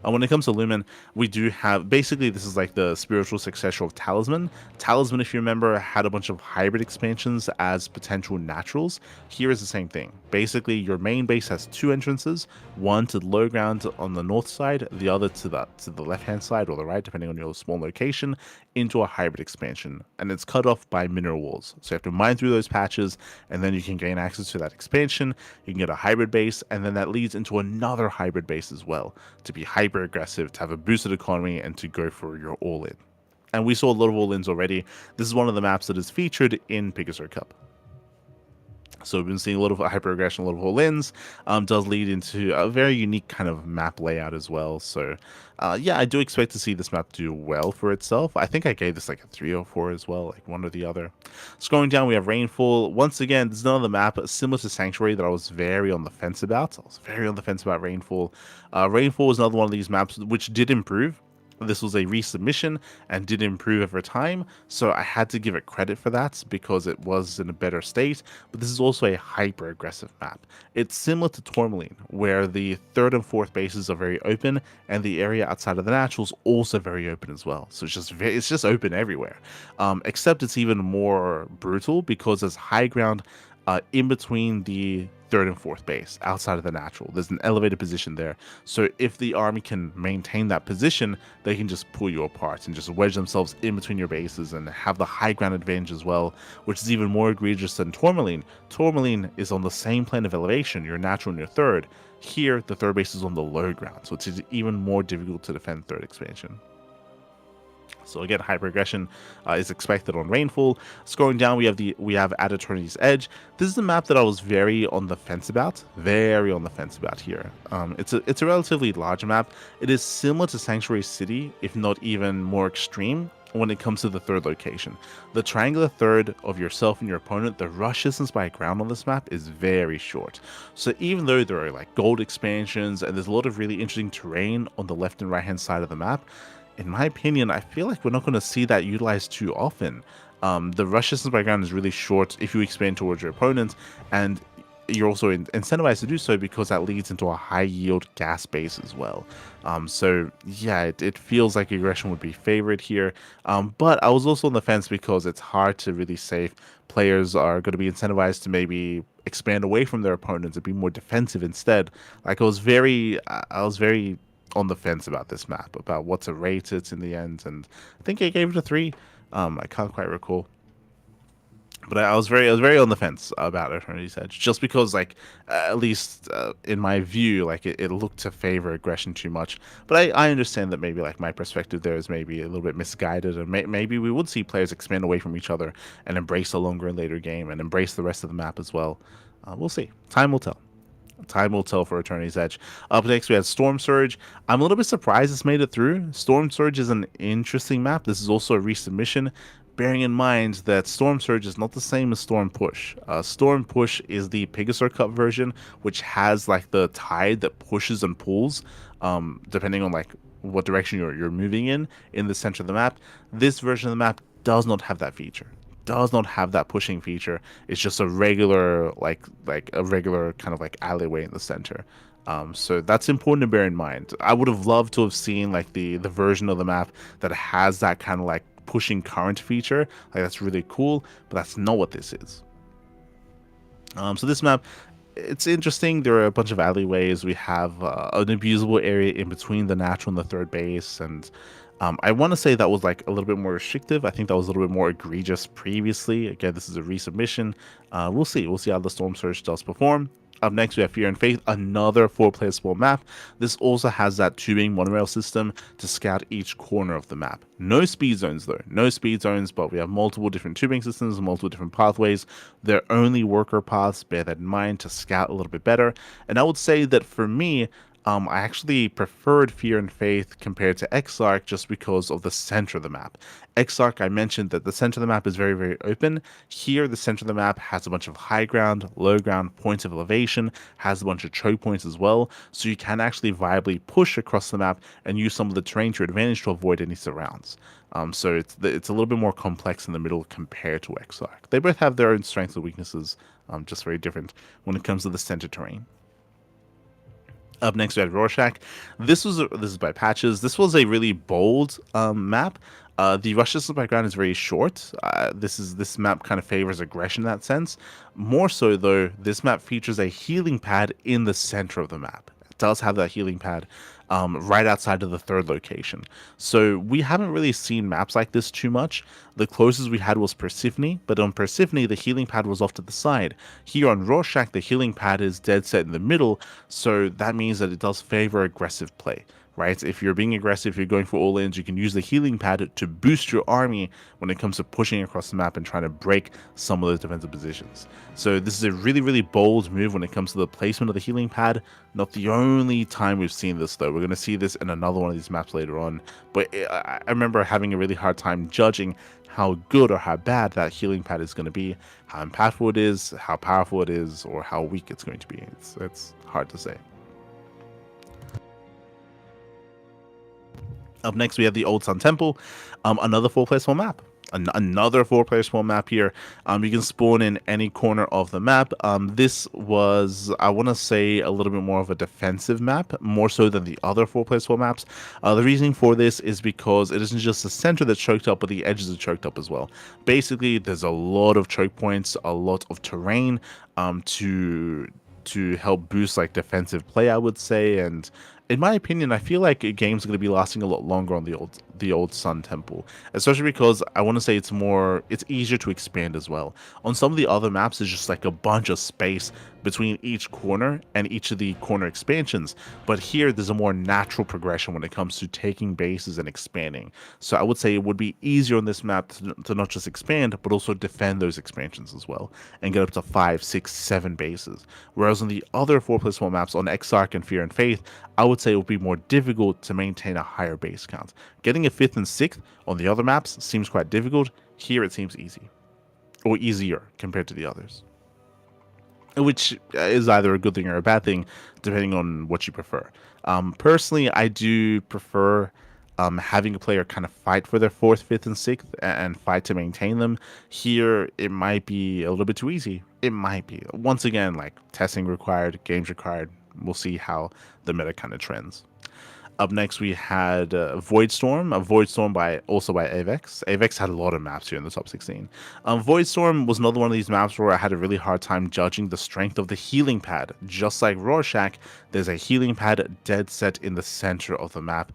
A: When it comes to Lumen, we do have, basically, this is like the spiritual successor of Talisman. Talisman, if you remember, had a bunch of hybrid expansions as potential naturals. Here is the same thing. Basically, your main base has two entrances, one to the low ground on the north side, the other to the left hand side or the right, depending on your small location, into a hybrid expansion, and it's cut off by mineral walls. So you have to mine through those patches, and then you can gain access to that expansion. You can get a hybrid base, and then that leads into another hybrid base as well, to be hyper aggressive, to have a boosted economy, and to go for your all-in. And we saw a lot of all-ins already. This is one of the maps that is featured in Pegasus Cup. So we've been seeing a lot of hyper aggression, a lot of all-ins. Does lead into a very unique kind of map layout as well. So yeah, I do expect to see this map do well for itself. I think I gave this like a 3 or 4 as well, like one or the other. Scrolling down, we have Rainfall. Once again, this is another map similar to Sanctuary that I was very on the fence about. I was very on the fence about Rainfall. Rainfall was another one of these maps which did improve. This was a resubmission and did improve over time, so I had to give it credit for that because it was in a better state. But this is also a hyper aggressive map. It's similar to Tourmaline, where the third and fourth bases are very open, and the area outside of the naturals also very open as well. So it's just open everywhere. Except it's even more brutal because there's high ground in between the third and fourth base outside of the natural. There's an elevated position there, so if the army can maintain that position, they can just pull you apart and just wedge themselves in between your bases and have the high ground advantage as well, which is even more egregious than Tourmaline. Tourmaline is on the same plane of elevation, your natural and your third. Here the third base is on the low ground, so it's even more difficult to defend third expansion. So again, hyper aggression is expected on Rainfall. Scrolling down, we have At Eternity's Edge. This is a map that I was very on the fence about. Very on the fence about here. It's a relatively large map. It is similar to Sanctuary City, if not even more extreme when it comes to the third location. The triangular third of yourself and your opponent, the rush distance by ground on this map is very short. So even though there are like gold expansions and there's a lot of really interesting terrain on the left and right hand side of the map, in my opinion, I feel like we're not going to see that utilized too often. The rush distance by ground is really short if you expand towards your opponent, and you're also incentivized to do so because that leads into a high yield gas base as well. So yeah, it feels like aggression would be favored here, but I was also on the fence because it's hard to really say if players are going to be incentivized to maybe expand away from their opponents and be more defensive instead. Like I was very on the fence about this map, about what to rate it in the end, and I think I gave it a 3. I can't quite recall. But I was very on the fence about Eternity's Edge, just because, like, at least in my view, like, it looked to favor aggression too much. But I understand that maybe, like, my perspective there is maybe a little bit misguided, and maybe we would see players expand away from each other and embrace a longer and later game and embrace the rest of the map as well. We'll see. Time will tell. Time will tell for Eternity's Edge. Up next, we have Storm Surge. I'm a little bit surprised it's made it through. Storm Surge is an interesting map. This is also a resubmission, bearing in mind that Storm Surge is not the same as Storm Push. Storm Push is the Pegasus Cup version, which has like the tide that pushes and pulls, depending on like what direction you're moving in the center of the map. This version of the map does not have that feature. Does not have that pushing feature. It's just a regular like a regular kind of like alleyway in the center. So that's important to bear in mind. I would have loved to have seen like the version of the map that has that kind of like pushing current feature. Like, that's really cool, but that's not what this is. So this map, it's interesting. There are a bunch of alleyways. We have an abusable area in between the natural and the third base, and I want to say that was like a little bit more restrictive. I think that was a little bit more egregious previously. Again, this is a resubmission. We'll see how the Storm Surge does perform. Up next, we have Fear and Faith, another 4-player small map. This also has that tubing monorail system to scout each corner of the map. No speed zones though, no speed zones, but we have multiple different tubing systems, multiple different pathways. They're only worker paths, bear that in mind, to scout a little bit better. And I would say that for me, I actually preferred Fear and Faith compared to Exarch just because of the center of the map. Exarch, I mentioned that the center of the map is very, very open. Here, the center of the map has a bunch of high ground, low ground, points of elevation, has a bunch of choke points as well, so you can actually viably push across the map and use some of the terrain to your advantage to avoid any surrounds. So it's a little bit more complex in the middle compared to Exarch. They both have their own strengths and weaknesses, just very different when it comes to the center terrain. Up next, we had Rorschach. This is by Patches. This was a really bold map. The rush distance by ground is very short. This map kind of favors aggression in that sense. More so, though, this map features a healing pad in the center of the map. It does have that healing pad right outside of the third location. So we haven't really seen maps like this too much. The closest we had was Persephone, but on Persephone, the healing pad was off to the side. Here on Rorschach, the healing pad is dead set in the middle, so that means that it does favor aggressive play. Right? If you're being aggressive, you're going for all ins, you can use the healing pad to boost your army when it comes to pushing across the map and trying to break some of those defensive positions. So this is a really, really bold move when it comes to the placement of the healing pad. Not the only time we've seen this, though. We're going to see this in another one of these maps later on. But I remember having a really hard time judging how good or how bad that healing pad is going to be, how impactful it is, how powerful it is, or how weak it's going to be. It's hard to say. Up next, we have the Old Sun Temple, another 4-player small map. Another 4-player small map here. You can spawn in any corner of the map. This was, I want to say, a little bit more of a defensive map, more so than the other 4-player small maps. The reasoning for this is because it isn't just the center that's choked up, but the edges are choked up as well. Basically, there's a lot of choke points, a lot of terrain to help boost like defensive play, I would say. And in my opinion, I feel like games are going to be lasting a lot longer on the old Sun Temple, especially because I want to say it's easier to expand as well. On some of the other maps, there's just like a bunch of space between each corner and each of the corner expansions, but here there's a more natural progression when it comes to taking bases and expanding. So I would say it would be easier on this map to not just expand, but also defend those expansions as well and get up to 5, 6, 7 bases. Whereas on the other 4-player small maps on Exarch and Fear and Faith, I would say it would be more difficult to maintain a higher base count. Getting a 5th and 6th on the other maps seems quite difficult. Here it seems easy, or easier compared to the others, which is either a good thing or a bad thing, depending on what you prefer. Personally, I do prefer having a player kind of fight for their 4th, 5th, and 6th and fight to maintain them. Here, it might be a little bit too easy. It might be. Once again, like testing required, games required. We'll see how the meta kind of trends. Up next, we had Voidstorm, a Voidstorm also by Avex. Avex had a lot of maps here in the top 16. Voidstorm was another one of these maps where I had a really hard time judging the strength of the healing pad. Just like Rorschach, there's a healing pad dead set in the center of the map,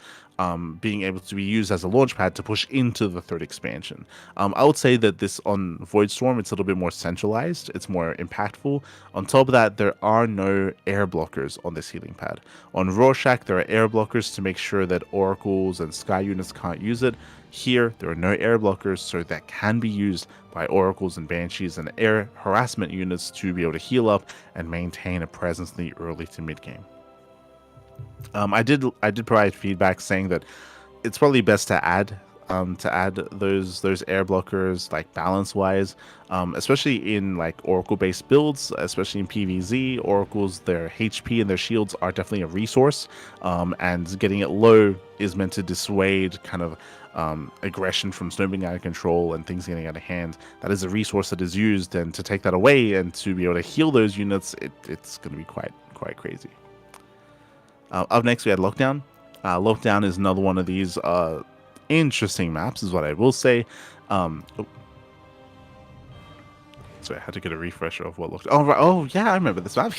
A: being able to be used as a launch pad to push into the third expansion. I would say that this on Voidstorm, it's a little bit more centralized, it's more impactful. On top of that, there are no air blockers on this healing pad. On Rorschach, there are air blockers to make sure that oracles and sky units can't use it. Here, there are no air blockers, so that can be used by oracles and banshees and air harassment units to be able to heal up and maintain a presence in the early to mid game. I did provide feedback saying that it's probably best to add those air blockers, like balance wise, especially in like oracle based builds, especially in PvZ. Oracles, their HP and their shields are definitely a resource, and getting it low is meant to dissuade kind of aggression from snowballing out of control and things getting out of hand. That is a resource that is used, and to take that away and to be able to heal those units, it's going to be quite crazy. Up next, we had Lockdown. Lockdown is another one of these interesting maps, is what I will say. So I had to get a refresher of what looked. Oh, right. Oh, yeah, I remember this map.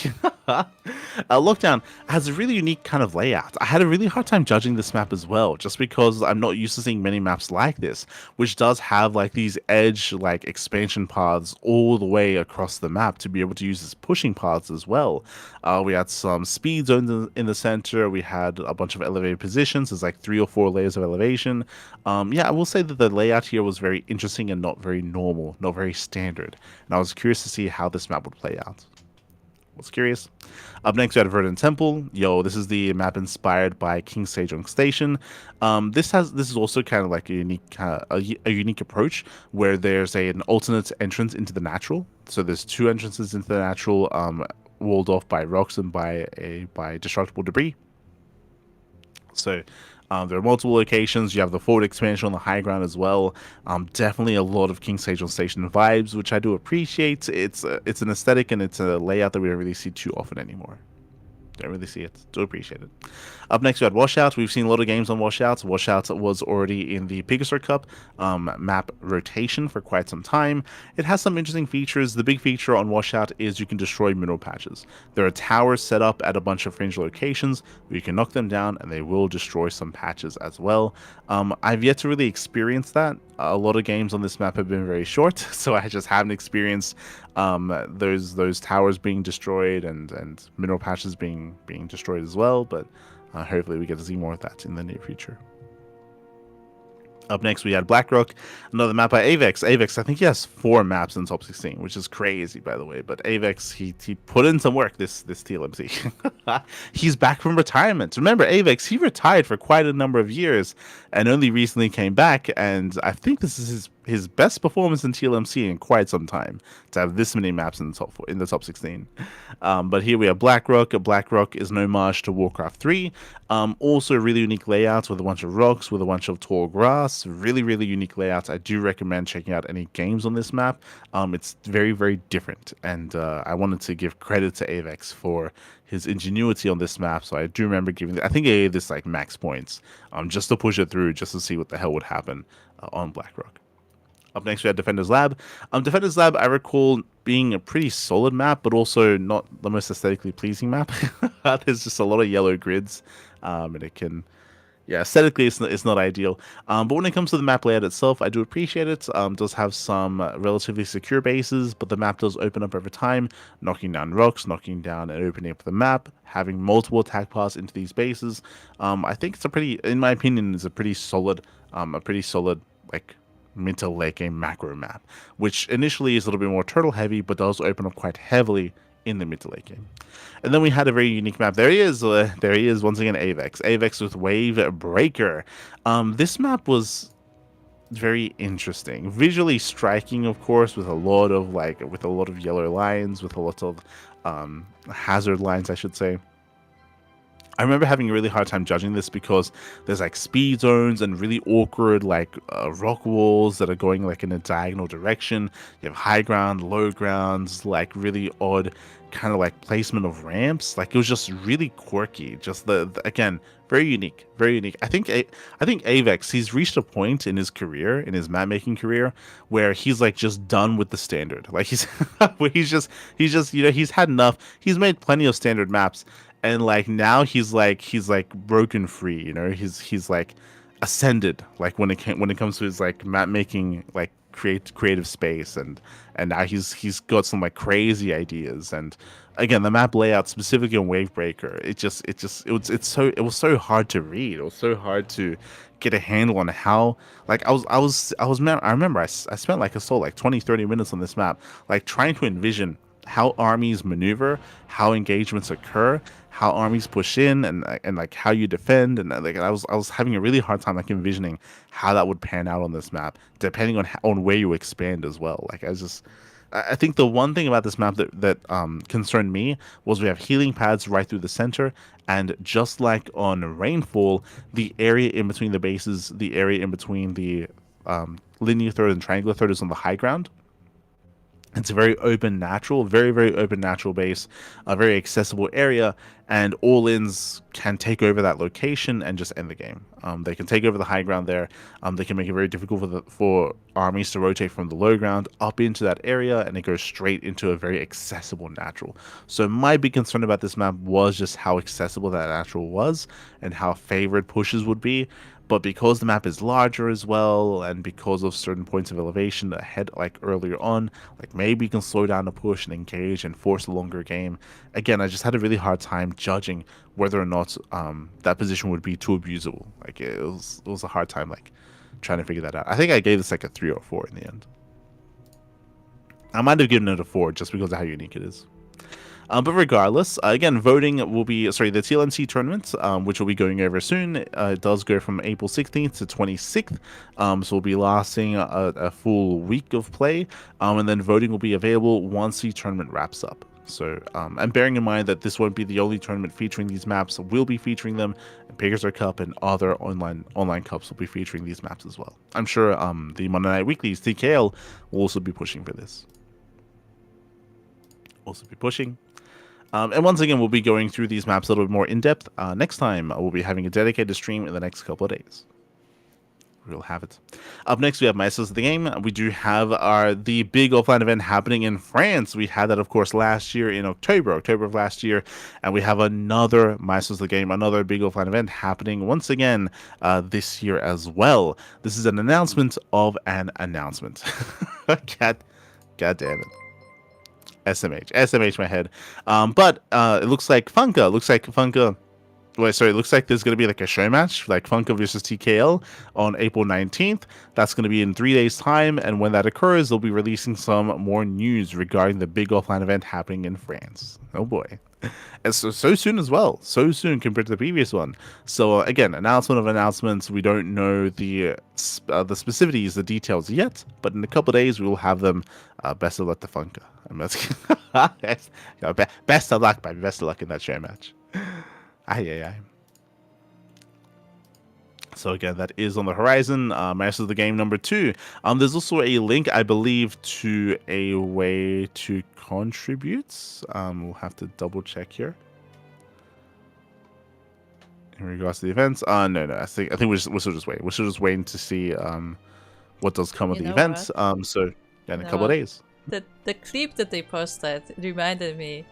A: Lockdown has a really unique kind of layout. I had a really hard time judging this map as well, just because I'm not used to seeing many maps like this, which does have like these edge like expansion paths all the way across the map to be able to use as pushing paths as well. We had some speed zones in the center. We had a bunch of elevated positions. There's like 3 or 4 layers of elevation. Yeah, I will say that the layout here was very interesting and not very normal, not very standard. And I was curious to see how this map would play out. Was curious. Up next, we had Verdant Temple. Yo, this is the map inspired by King Sejong Station. This is also kind of like a unique approach where there's an alternate entrance into the natural. So there's 2 entrances into the natural, walled off by rocks and by destructible debris. So there are multiple locations. You have the forward expansion on the high ground as well. Definitely a lot of King Sejong Station vibes, which I do appreciate. It's an aesthetic and it's a layout that we don't really see too often anymore. Don't really see it. Do appreciate it. Up next, we had Washout. We've seen a lot of games on Washout. Washout was already in the Pegasus Cup map rotation for quite some time. It has some interesting features. The big feature on Washout is you can destroy mineral patches. There are towers set up at a bunch of fringe locations where you can knock them down and they will destroy some patches as well. I've yet to really experience that. A lot of games on this map have been very short, so I just haven't experienced those towers being destroyed and mineral patches being destroyed as well, but hopefully we get to see more of that in the near future. Up next, we had Blackrock, another map by Avex. Avex, I think he has 4 maps in top 16, which is crazy, by the way. But Avex, he put in some work, this TLMC. He's back from retirement. Remember, Avex, he retired for quite a number of years and only recently came back. And I think this is his best performance in TLMC in quite some time to have this many maps in the top 16. But here we have Blackrock. Blackrock is an homage to Warcraft 3. Also a really unique layout with a bunch of rocks, with a bunch of tall grass. Really, really unique layouts. I do recommend checking out any games on this map. It's very, very different. And I wanted to give credit to Avex for his ingenuity on this map. So I do remember I think I gave this like max points just to push it through, just to see what the hell would happen on Blackrock. Up next, we had Defender's Lab. Defender's Lab, I recall being a pretty solid map, but also not the most aesthetically pleasing map. There's just a lot of yellow grids, and it can, yeah, aesthetically it's not ideal. But when it comes to the map layout itself, I do appreciate it. It does have some relatively secure bases, but the map does open up over time, knocking down rocks, knocking down and opening up the map, having multiple attack paths into these bases. I think it's in my opinion, is a pretty solid like mid to late game macro map, which initially is a little bit more turtle heavy, but does open up quite heavily in the mid to late game. And then we had a very unique map. There he is once again, Avex with Wave Breaker. This map was very interesting, visually striking, of course, with a lot of yellow lines, with a lot of hazard lines, I should say. I remember having a really hard time judging this because there's like speed zones and really awkward like rock walls that are going like in a diagonal direction. You have high ground, low grounds, like really odd kind of like placement of ramps. Like it was just really quirky. Just the again, very unique, very unique. I think Avex, he's reached a point in his career, in his map making career, where he's like just done with the standard. Like he's where he's just he's had enough. He's made plenty of standard maps, and like now he's like broken free. He's like ascended. Like when it comes to his like map making, like creative space, and now he's got some like crazy ideas. And again, the map layout specifically on Wavebreaker, it was so hard to read. It was so hard to get a handle on how, like I remember I spent like 20-30 minutes on this map, like trying to envision how armies maneuver, how engagements occur, how armies push in, and like how you defend. And like I was having a really hard time like envisioning how that would pan out on this map, depending on where you expand as well. Like I think the one thing about this map that concerned me was we have healing pads right through the center, and just like on Rainfall, the area in between the bases, the area in between the linear third and triangular third is on the high ground. It's a very open, natural, very, very open, natural base, a very accessible area, and all-ins can take over that location and just end the game. They can take over the high ground there. They can make it very difficult for armies to rotate from the low ground up into that area, and it goes straight into a very accessible natural. So my big concern about this map was just how accessible that natural was and how favored pushes would be. But because the map is larger as well, and because of certain points of elevation ahead, like earlier on, like maybe you can slow down the push and engage and force a longer game. Again, I just had a really hard time judging whether or not that position would be too abusable. Like it was a hard time like trying to figure that out. I think I gave this like a 3 or 4 in the end. I might have given it a 4 just because of how unique it is. But regardless, again, voting will be, the TLMC tournament, which will be going over soon. It does go from April 16th to 26th, so we'll be lasting a full week of play, and then voting will be available once the tournament wraps up. So, and bearing in mind that this won't be the only tournament featuring these maps, we'll be featuring them. Pegasus Cup and other online cups will be featuring these maps as well. I'm sure the Monday Night Weeklies, TKL, will also be pushing for this. And once again, we'll be going through these maps a little bit more in depth. Next time, we'll be having a dedicated stream in the next couple of days. We'll have it. Up next, we have Masters of the Game. We do have the big offline event happening in France. We had that, of course, last year in October of last year. And we have another Masters of the Game, another big offline event happening once again this year as well. This is an announcement of an announcement. God damn it. SMH my head. But it looks like Funka. It looks like there's going to be like a show match, like Funka versus TKL on April 19th. That's going to be in 3 days' time. And when that occurs, they'll be releasing some more news regarding the big offline event happening in France. Oh boy. And so soon as well. So soon compared to the previous one. So again, announcement of announcements. We don't know the specificities, the details yet. But in a couple of days, we will have them. Best of luck to Funka. Best of luck, baby. Best of luck in that show match. Aye. So again, that is on the horizon. Masters of the Game number 2. There's also a link, I believe, to a way to contribute. We'll have to double check here. In regards to the events, no. I think we should just wait. We should just wait to see what does come of the events. So in a couple of days.
B: The clip that they posted reminded me,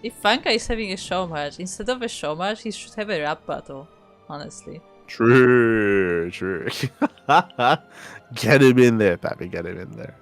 B: if Funka is having a show match, instead of a show match, he should have a rap battle, honestly.
A: True. Get him in there, Pappy. Get him in there.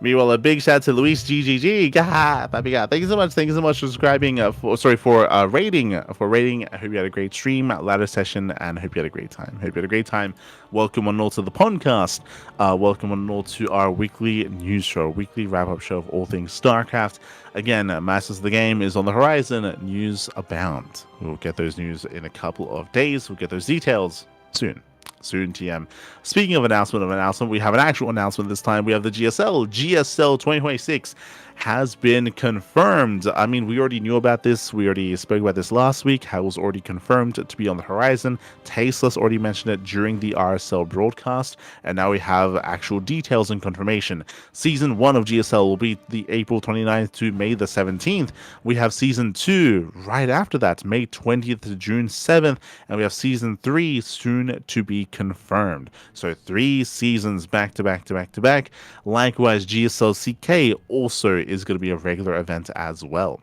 A: Meanwhile, a big shout out to Luis GGG. Pappy, God. Thank you so much for subscribing. For rating. I hope you had a great stream, ladder session, and I hope you had a great time. Welcome one and all to the PondCast. Welcome one and all to our weekly news show, weekly wrap-up show of all things StarCraft. Again, Masters of the Game is on the horizon. News abound. We'll get those news in a couple of days. We'll get those details soon, TM. Speaking of announcement, we have an actual announcement this time. We have the GSL 2026 has been confirmed. I mean, we already knew about this. We already spoke about this last week, how it was already confirmed to be on the horizon. Tasteless already mentioned it during the RSL broadcast, and now we have actual details and confirmation. Season 1 of GSL will be the April 29th to May the 17th. We have Season 2 right after that, May 20th to June 7th, and we have Season 3 soon to be confirmed. So 3 seasons back to back to back to back. Likewise, GSL CK also is going to be a regular event as well.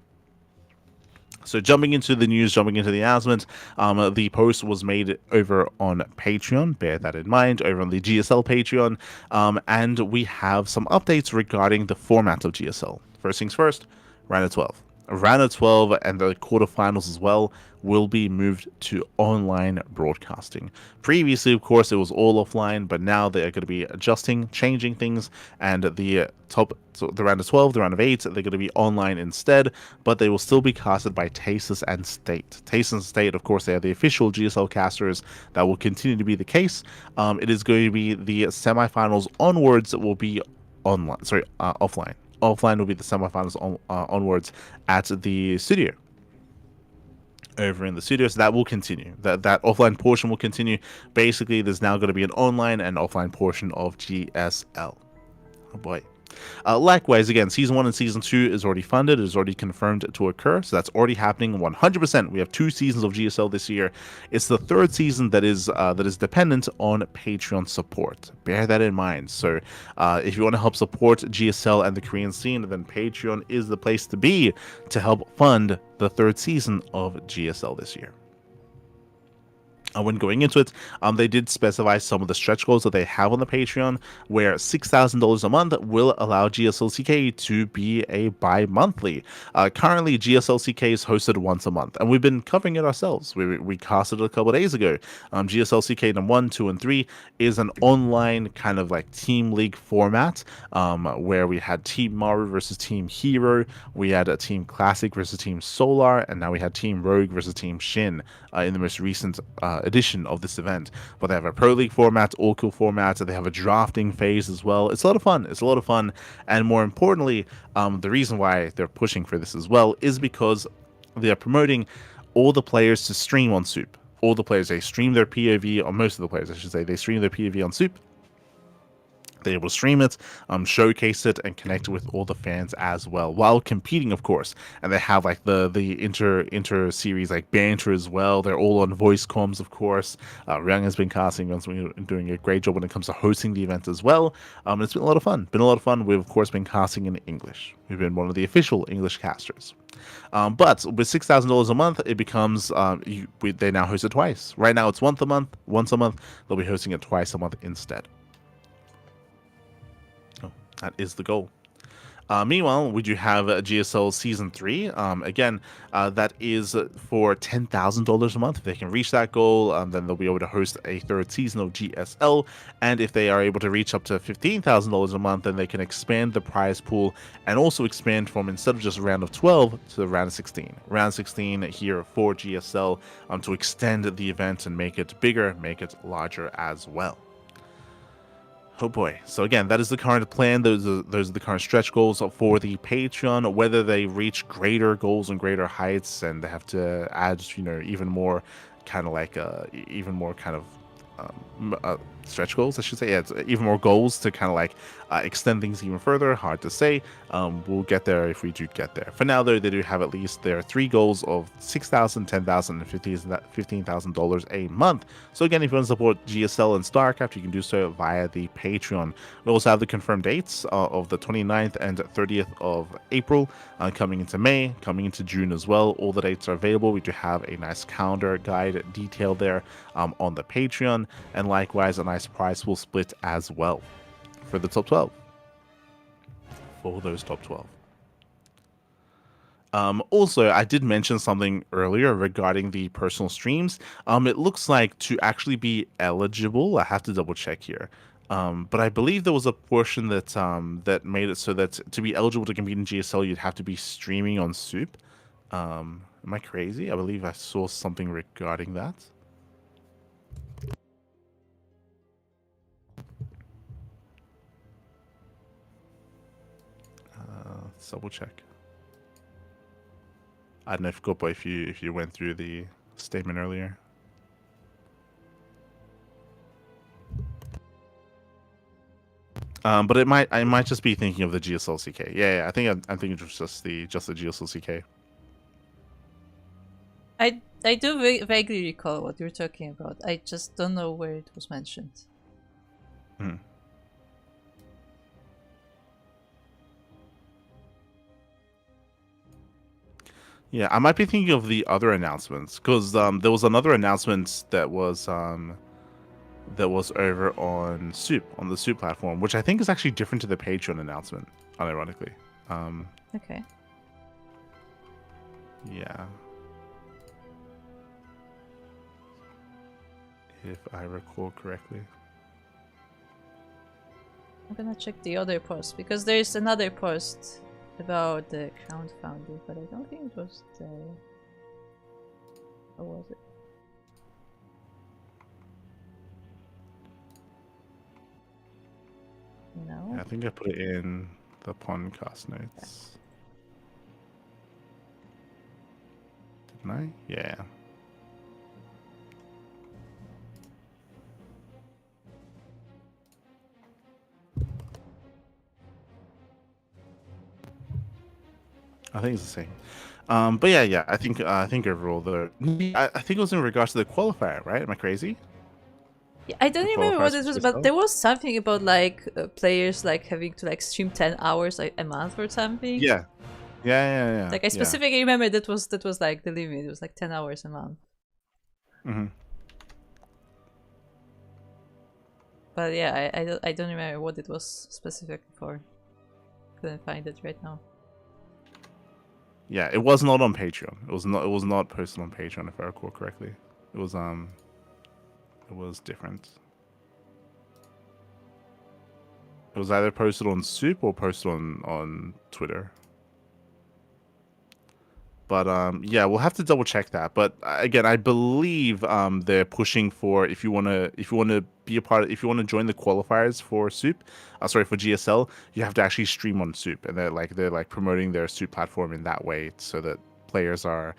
A: So jumping into the news, jumping into the announcement, the post was made over on Patreon, bear that in mind, over on the GSL Patreon, and we have some updates regarding the format of GSL. First things first, round of 12. Round of 12 and the quarterfinals as well will be moved to online broadcasting. Previously, of course, it was all offline, but now they are going to be adjusting, changing things, and the round of 12, the round of 8, they're going to be online instead, but they will still be casted by Tasteless and State. Tasteless and State, of course, they are the official GSL casters. That will continue to be the case. It is going to be the semifinals onwards that will be online. Offline. Offline will be the semifinals onwards at the studio. Over in the studio, so that will continue. That offline portion will continue. Basically, there's now going to be an online and offline portion of GSL. Oh boy. Likewise, again, Season 1 and Season 2 is already funded. It is already confirmed to occur, so that's already happening 100%. We have 2 seasons of GSL this year. It's the 3rd season that is dependent on Patreon support. Bear that in mind. So if you want to help support GSL and the Korean scene, then Patreon is the place to be to help fund the 3rd season of GSL this year. When going into it, they did specify some of the stretch goals that they have on the Patreon, where $6,000 a month will allow GSLCK to be a bi-monthly. Currently, GSLCK is hosted once a month, and we've been covering it ourselves. We casted it a couple of days ago. GSLCK number 1, 2, and 3 is an online kind of like team league format, where we had Team Maru versus Team Hero, we had a Team Classic versus Team Solar, and now we had Team Rogue versus Team Shin in the most recent edition of this event. But they have a Pro League format, all-kill format, they have a drafting phase as well. It's a lot of fun. It's a lot of fun. And more importantly, the reason why they're pushing for this as well is because they are promoting all the players to stream on Soup. All the players, they stream their POV, or most of the players, I should say, they stream their POV on Soup. They're able to stream it, showcase it, and connect with all the fans as well, while competing, of course. And they have like the inter series like banter as well. They're all on voice comms, of course. Ryung has been casting, doing a great job when it comes to hosting the event as well. It's been a lot of fun. We've of course been casting in English. We've been one of the official English casters. But with $6,000 a month, it becomes they now host it twice. Right now it's once a month. They'll be hosting it twice a month instead. That is the goal. Meanwhile, we do have GSL Season 3. Again, that is for $10,000 a month. If they can reach that goal, then they'll be able to host a 3rd season of GSL. And if they are able to reach up to $15,000 a month, then they can expand the prize pool and also expand from, instead of just round of 12, to round of 16. Round 16 here for GSL to extend the event and make it bigger, make it larger as well. Oh boy. So again, that is the current plan. Those are the current stretch goals for the Patreon. Whether they reach greater goals and greater heights and they have to add, even more kind of like stretch goals, I should say. Yeah, it's even more goals to kind of like extend things even further. Hard to say. We'll get there if we do get there. For now, though, they do have at least their 3 goals of $6,000, $10,000, and $15,000 a month. So again, if you want to support GSL and StarCraft, you can do so via the Patreon. We also have the confirmed dates of the 29th and 30th of April, coming into May, coming into June as well. All the dates are available. We do have a nice calendar guide detailed there on the Patreon, and likewise a nice prize pool split as well for the top 12. For those top 12. Also, I did mention something earlier regarding the personal streams. It looks like to actually be eligible, I have to double check here. But I believe there was a portion that that made it so that to be eligible to compete in GSL, you'd have to be streaming on Soup. Am I crazy? I believe I saw something regarding that. Let's Let's double check. I don't know if Gopo, if you went through the statement earlier. But I might just be thinking of the GSL CK. Yeah, I think it was just the GSL CK.
B: I do vaguely recall what you're talking about. I just don't know where it was mentioned.
A: Hmm. Yeah, I might be thinking of the other announcements because there was another announcement that was over on the Soup platform, which I think is actually different to the Patreon announcement, unironically.
B: Okay.
A: Yeah. If I recall correctly.
B: I'm gonna check the other post because there's another post about the crowdfunding, but I don't think it was there. Or was it? No.
A: Yeah, I think I put it in the PondCast notes. Didn't I? Yeah. I think it's the same. But yeah. I think overall I think it was in regards to the qualifier, right? Am I crazy?
B: Yeah, I don't
A: The
B: remember what
A: qualifiers
B: it
A: for
B: was, but
A: GSL?
B: there was something about like players like having to like stream 10 hours like, a month or something.
A: Yeah. Yeah.
B: Like I specifically remember that was like the limit. It was like 10 hours a month.
A: Mm-hmm.
B: But yeah, I don't remember what it was specifically for. Couldn't find it right now.
A: Yeah, it was not on Patreon. It was not posted on Patreon if I recall correctly. It was different. It was either posted on Soup or posted on Twitter. But yeah, we'll have to double check that. But again, I believe they're pushing for if you wanna be a part of, if you wanna join the qualifiers for Soup, for GSL, you have to actually stream on Soup, and they're like promoting their Soup platform in that way so that players are.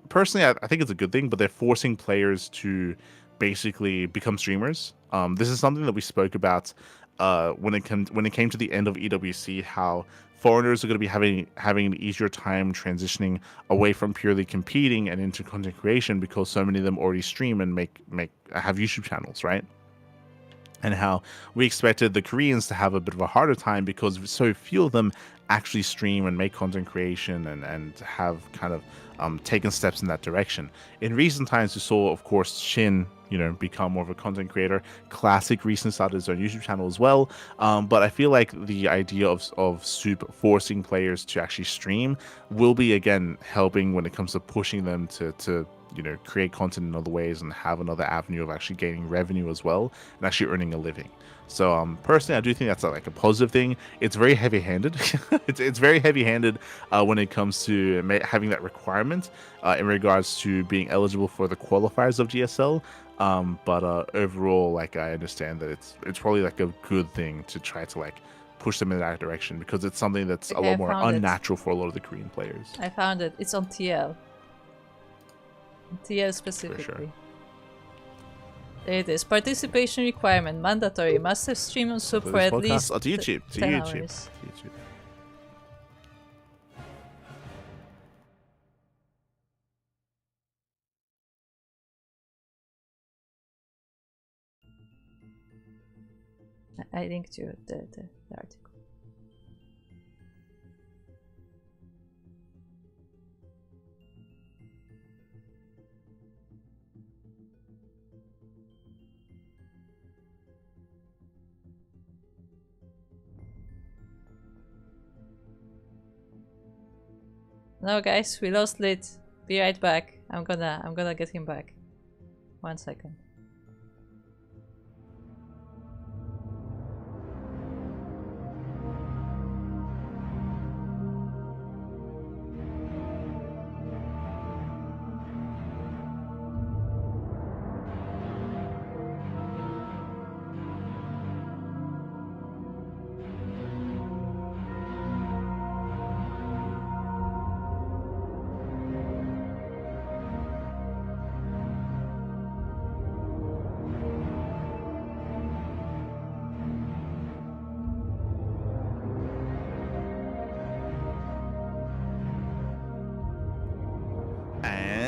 A: Personally, I think it's a good thing, but they're forcing players to basically become streamers. This is something that we spoke about when it came to the end of EWC, how foreigners are going to be having an easier time transitioning away from purely competing and into content creation because so many of them already stream and have YouTube channels, right? And how we expected the Koreans to have a bit of a harder time because so few of them actually stream and make content creation and have kind of taken steps in that direction. In recent times, we saw, of course, Shin, become more of a content creator. Classic recently started his own YouTube channel as well. But I feel like the idea of Soup forcing players to actually stream will be, again, helping when it comes to pushing them to create content in other ways and have another avenue of actually gaining revenue as well and actually earning a living. So personally, I do think that's like a positive thing. It's very heavy-handed. it's very heavy-handed when it comes to having that requirement in regards to being eligible for the qualifiers of GSL. But overall, like, I understand that it's probably like a good thing to try to like push them in that direction because it's something that's a lot more unnatural for a lot of the Korean players.
B: I found it. It's on TL. TL specifically.
A: For sure.
B: There it is. Participation requirement mandatory. Must have streamed on Soup for at least
A: to YouTube.
B: 10 hours.
A: To YouTube.
B: I linked you the article. No, guys, we lost Lit. Be right back. I'm gonna get him back. 1 second.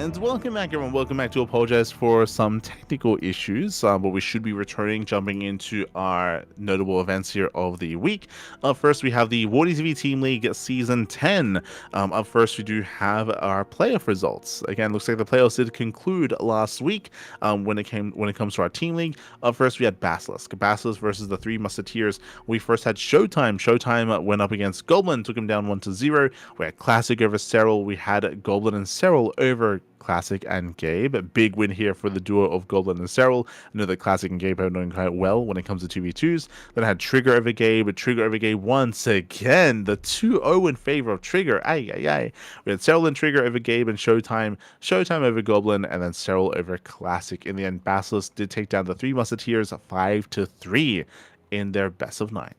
A: And welcome back, everyone. Welcome back. To apologize for some technical issues, but we should be returning, jumping into our notable events here of the week. Up first, we have the Wardy TV Team League Season 10. Up first, we do have our playoff results. Again, looks like the playoffs did conclude last week. When it comes to our team league, up first we had Basilisk versus the Three Musketeers. We first had Showtime. Showtime went up against Goblin, took him down 1-0. We had Classic over Cyril. We had Goblin and Cyril over Classic and Gabe. A big win here for the duo of Goblin and Cyril. I know that Classic and Gabe are doing quite well when it comes to 2v2s. Then I had Trigger over Gabe. Trigger over Gabe once again. The 2-0 in favor of Trigger. Ay, ay, ay. We had Cyril and Trigger over Gabe and Showtime. Showtime over Goblin, and then Cyril over Classic. In the end, Basilisk did take down the Three Musketeers 5-3 in their best of 9.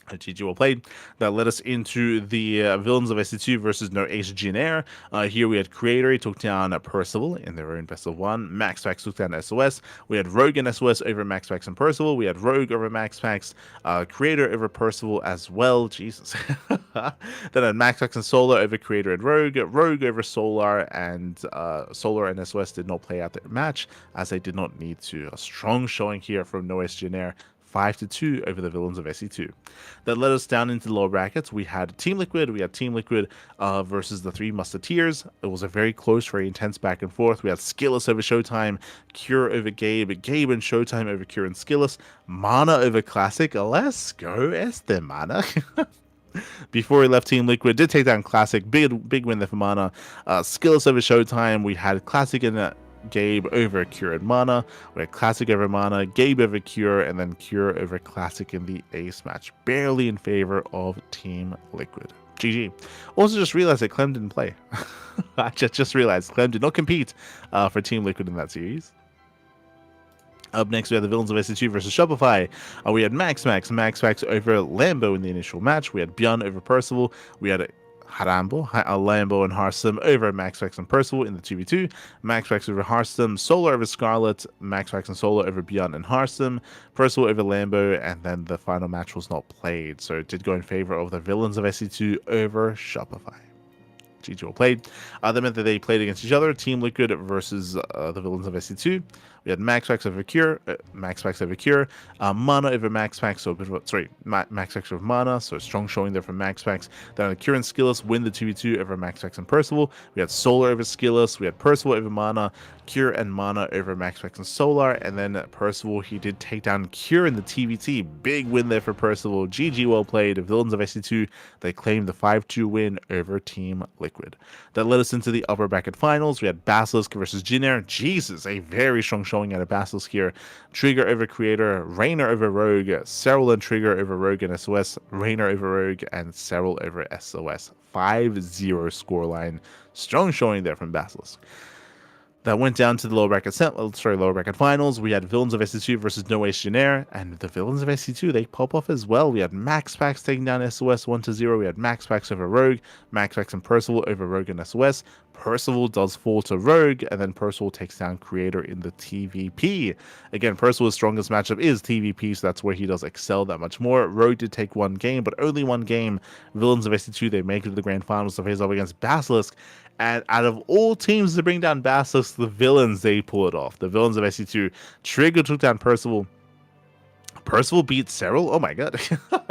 A: GG well played. That led us into the Villains of SC2 versus No Ace Jin. Here we had Creator. He took down Percival in their own best of 1. MaxPax took down SOS. We had Rogue and SOS over MaxPax and Percival. We had Rogue over MaxPax. Creator over Percival as well. Jesus. Then had MaxPax and Solar over Creator and Rogue. Rogue over Solar, and Solar and SOS did not play out their match as they did not need to. A strong showing here from No Ace Jin. 5-2 over the Villains of SC2. That led us down into the lower brackets. We had Team Liquid. Versus the Three Musketeers. It was a very close, very intense back and forth. We had Skillus over Showtime, Cure over Gabe, Gabe and Showtime over Cure and Skillus, MaNa over Classic. Let's go, MaNa. Before he left Team Liquid, did take down Classic. Big win there for MaNa. Skillus over Showtime. We had Classic and Gabe over Cure and MaNa. We had Classic over MaNa, Gabe over Cure, and then Cure over Classic in the ace match. Barely in favor of Team Liquid. GG. Also just realized that Clem didn't play. I just realized Clem did not compete for Team Liquid in that series. Up next, we had the Villains of SC2 versus Shopify. We had MaxPax over Lambo in the initial match. We had Björn over Percival. We had Lambo and Harstem over MaxPax and Percival in the 2v2. MaxPax over Harstem, Solar over Scarlet, MaxPax and Solar over Björn and Harstem, Percival over Lambo, and then the final match was not played, so it did go in favor of the Villains of SC2 over Shopify. GG well played. That meant that they played against each other. Team Liquid versus the Villains of SC2. We had MaxPax over Cure, MaNa over MaxPax, MaxPax over MaNa, so a strong showing there from MaxPax. Then Cure and Skillus win the 2v2 over MaxPax and Percival. We had Solar over Skillus, we had Percival over MaNa, Cure and MaNa over MaxPax and Solar, and then Percival, he did take down Cure in the TVT. Big win there for Percival. GG well played. Villains of SC2, they claimed the 5-2 win over Team Liquid. That led us into the upper bracket finals. We had Basilisk versus Jin. Jesus, a very strong showing out of Basilisk here. Trigger over Creator, Rainer over Rogue, Cyril and Trigger over Rogue and SOS, Rainer over Rogue, and Cyril over SOS. 5-0 scoreline. Strong showing there from Basilisk. That went down to the lower bracket finals. We had Villains of SC2 versus No Ace Jin, and the Villains of SC2, they pop off as well. We had MaxPax taking down SOS 1-0. We had MaxPax over Rogue, MaxPax and Percival over Rogue and SOS. Percival does fall to Rogue, and then Percival takes down Creator in the TVP. Again, Percival's strongest matchup is TVP, so that's where he does excel that much more. Rogue did take one game, but only one game. Villains of SC2, they make it to the grand finals to face off against Basilisk. And out of all teams to bring down Basilisk, the Villains, they pull it off. The Villains of SC2, Trigger took down Percival. Percival beat Cyril. Oh my god.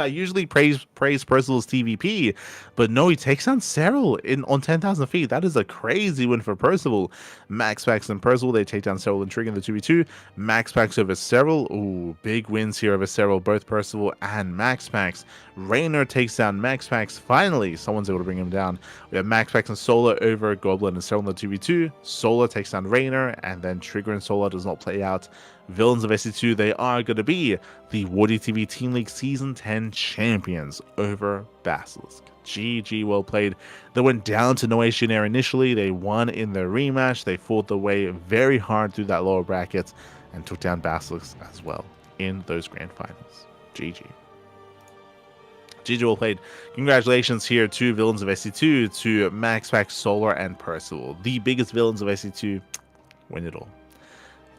A: I usually praise Percival's TVP, but no, he takes on Cyril on 10,000 feet. That is a crazy win for Percival. MaxPax and Percival, they take down Cyril and Trigger in the 2v2. MaxPax over Cyril. Ooh, big wins here over Cyril, both Percival and MaxPax. Rainer takes down MaxPax. Finally, someone's able to bring him down. We have MaxPax and Solar over Goblin and Cyril in the 2v2. Solar takes down Rainer, and then Trigger and Solar does not play out. Villains of SC2, they are going to be the Wardy TV Team League Season 10 champions over Basilisk. GG, well played. They went down to No Ace Jin initially. They won in their rematch. They fought their way very hard through that lower bracket and took down Basilisk as well in those grand finals. GG. GG, well played. Congratulations here to Villains of SC2, to MaxPax, Solar, and Percival. The biggest Villains of SC2 win it all.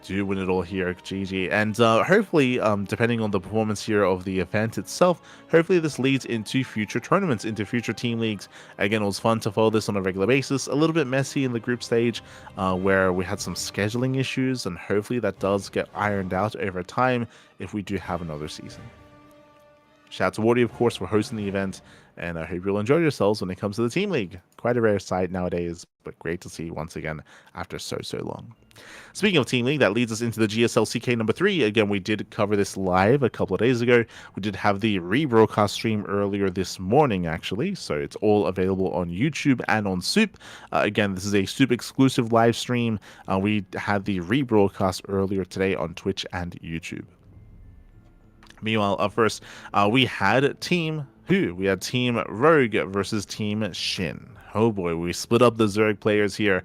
A: do win it all here, GG. And hopefully, depending on the performance here of the event itself, hopefully this leads into future tournaments, into future team leagues. Again, it was fun to follow this on a regular basis. A little bit messy in the group stage where we had some scheduling issues, and hopefully that does get ironed out over time if we do have another season. Shout out to Wardy, of course, for hosting the event, and I hope you'll enjoy yourselves when it comes to the team league. Quite a rare sight nowadays, but great to see once again after so long. Speaking of Team League, that leads us into the GSL CK number 3. Again, we did cover this live a couple of days ago. We did have the rebroadcast stream earlier this morning, actually, so it's all available on YouTube and on Soup. Again, this is a Soup exclusive live stream. We had the rebroadcast earlier today on Twitch and YouTube. Meanwhile, up first, we had Team Rogue versus Team Shin. Oh boy, we split up the Zerg players here.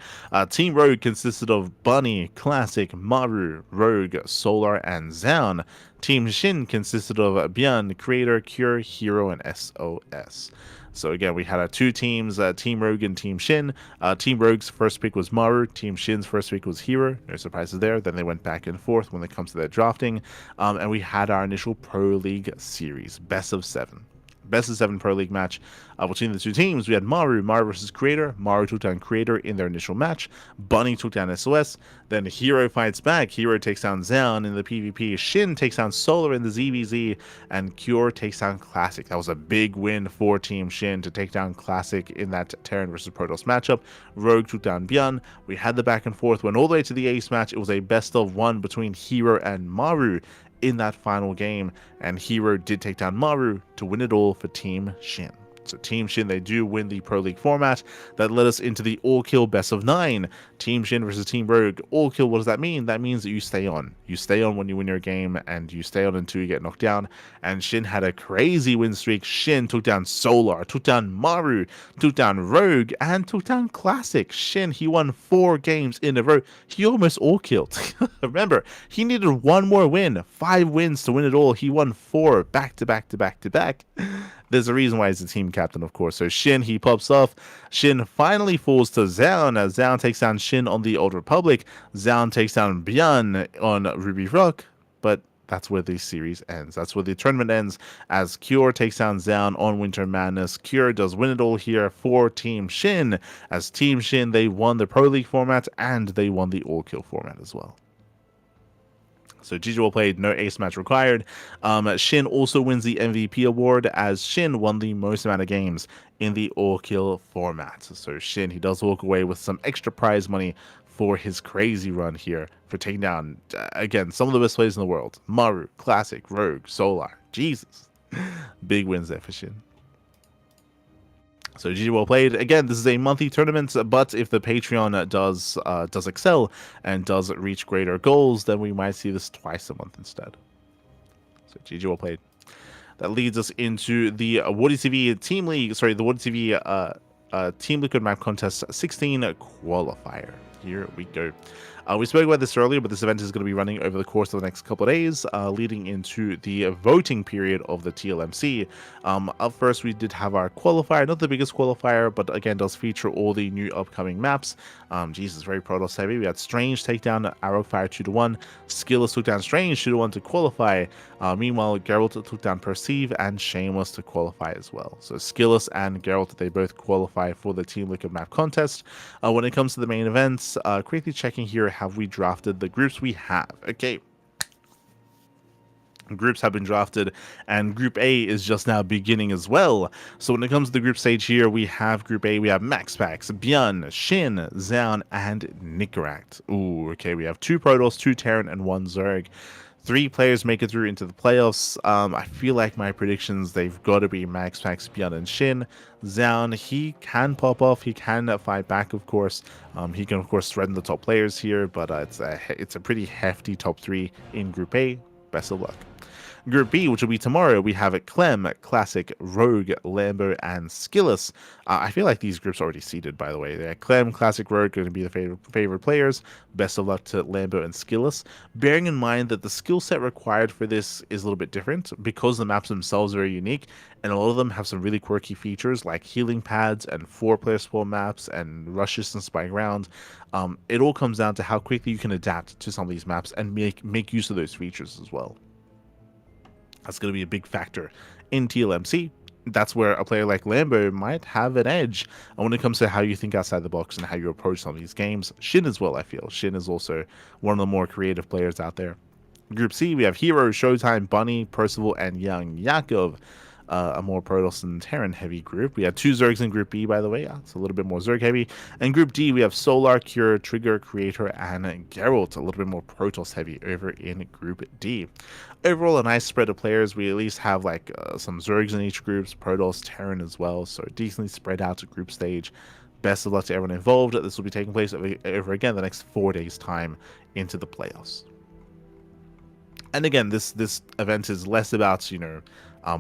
A: Team Rogue consisted of Bunny, Classic, Maru, Rogue, Solar, and Zaun. Team Shin consisted of Byan, Creator, Cure, Hero, and SOS. So again, we had two teams, Team Rogue and Team Shin. Team Rogue's first pick was Maru. Team Shin's first pick was Hero. No surprises there. Then they went back and forth when it comes to their drafting. And we had our initial Pro League series, best of 7. Best of 7 Pro League match between the two teams. We had Maru versus Creator. Maru took down Creator in their initial match. Bunny took down SOS. Then Hero fights back. Hero takes down Zaun in the PvP. Shin takes down Solar in the ZVZ. And Cure takes down Classic. That was a big win for Team Shin to take down Classic in that Terran versus Protoss matchup. Rogue took down Byan. We had the back and forth. Went all the way to the ace match. It was a best of 1 between Hero and Maru in that final game, and Hero did take down Maru to win it all for Team Shin. So Team Shin, they do win the Pro League format. That led us into the all-kill best of 9. Team Shin versus Team Rogue. All-kill, what does that mean? That means that you stay on. You stay on when you win your game, and you stay on until you get knocked down. And Shin had a crazy win streak. Shin took down Solar, took down Maru, took down Rogue, and took down Classic. Shin, he won 4 games in a row. He almost all-killed. Remember, he needed 1 more win. 5 wins to win it all. He won 4 back-to-back-to-back-to-back. There's a reason why he's the team captain, of course. So Shin, he pops off. Shin finally falls to Zaun as Zaun takes down Shin on the Old Republic. Zaun takes down Byan on Ruby Rock. But that's where the series ends. That's where the tournament ends as Cure takes down Zaun on Winter Madness. Cure does win it all here for Team Shin. As Team Shin, they won the Pro League format and they won the All-Kill format as well. So GG well played, no ace match required. Shin also wins the MVP award as Shin won the most amount of games in the all-kill format. So Shin, he does walk away with some extra prize money for his crazy run here for taking down, again, some of the best players in the world. Maru, Classic, Rogue, Solar. Jesus. Big wins there for Shin. So GG well played. Again, this is a monthly tournament, but if the Patreon does excel and does reach greater goals, then we might see this twice a month instead. So GG well played. That leads us into the Woody TV Team League. Sorry, the Woody TV Team Liquid Map Contest 16 qualifier. Here we go. We spoke about this earlier, but this event is going to be running over the course of the next couple of days, leading into the voting period of the TLMC. Up first, we did have our qualifier, not the biggest qualifier, but again, does feature all the new upcoming maps. Jesus, very Protoss heavy. We had Strange take down Arrowfire 2-1, Skillless took down Strange 2-1 to qualify. Meanwhile, Geralt took down Perceive and Shameless to qualify as well. So Skillless and Geralt, they both qualify for the Team Liquid Map Contest. When it comes to the main events, quickly checking here, have we drafted the groups? We have. Okay. Groups have been drafted, and Group A is just now beginning as well. So when it comes to the group stage here, we have Group A, we have Maxpax, Byan, Shin, Zaun, and Nicaract. Ooh, okay, we have 2 Protoss, 2 Terran, and 1 Zerg. 3 players make it through into the playoffs. I feel like my predictions, they've got to be Maxpax, Byan, and Shin. Zaun, he can pop off, he can fight back, of course. He can, of course, threaten the top players here, but it's a pretty hefty top 3 in Group A. Best of luck. Group B, which will be tomorrow, we have Clem, Classic, Rogue, Lambo, and Skillus. I feel like these groups are already seeded, by the way. They're Clem, Classic, Rogue going to be the favorite players. Best of luck to Lambo and Skillus. Bearing in mind that the skill set required for this is a little bit different because the maps themselves are very unique, and a lot of them have some really quirky features like healing pads and 4-player spawn maps and rush distance by ground. It all comes down to how quickly you can adapt to some of these maps and make use of those features as well. That's going to be a big factor in TLMC. That's where a player like Lambo might have an edge when it comes to how you think outside the box and how you approach some of these games. Shin as well, I feel. Shin is also one of the more creative players out there. Group C, we have Hero, Showtime, Bunny, Percival, and Young Yakov. A more Protoss and Terran heavy group. We have 2 Zergs in Group B, by the way. It's a little bit more Zerg heavy. And Group D, we have Solar, Cure, Trigger, Creator, and Geralt. A little bit more Protoss heavy over in Group D. Overall, a nice spread of players. We at least have like some Zergs in each group, Protoss, Terran as well. So decently spread out to group stage. Best of luck to everyone involved. This will be taking place over again the next 4 days' time into the playoffs. And again, this event is less about,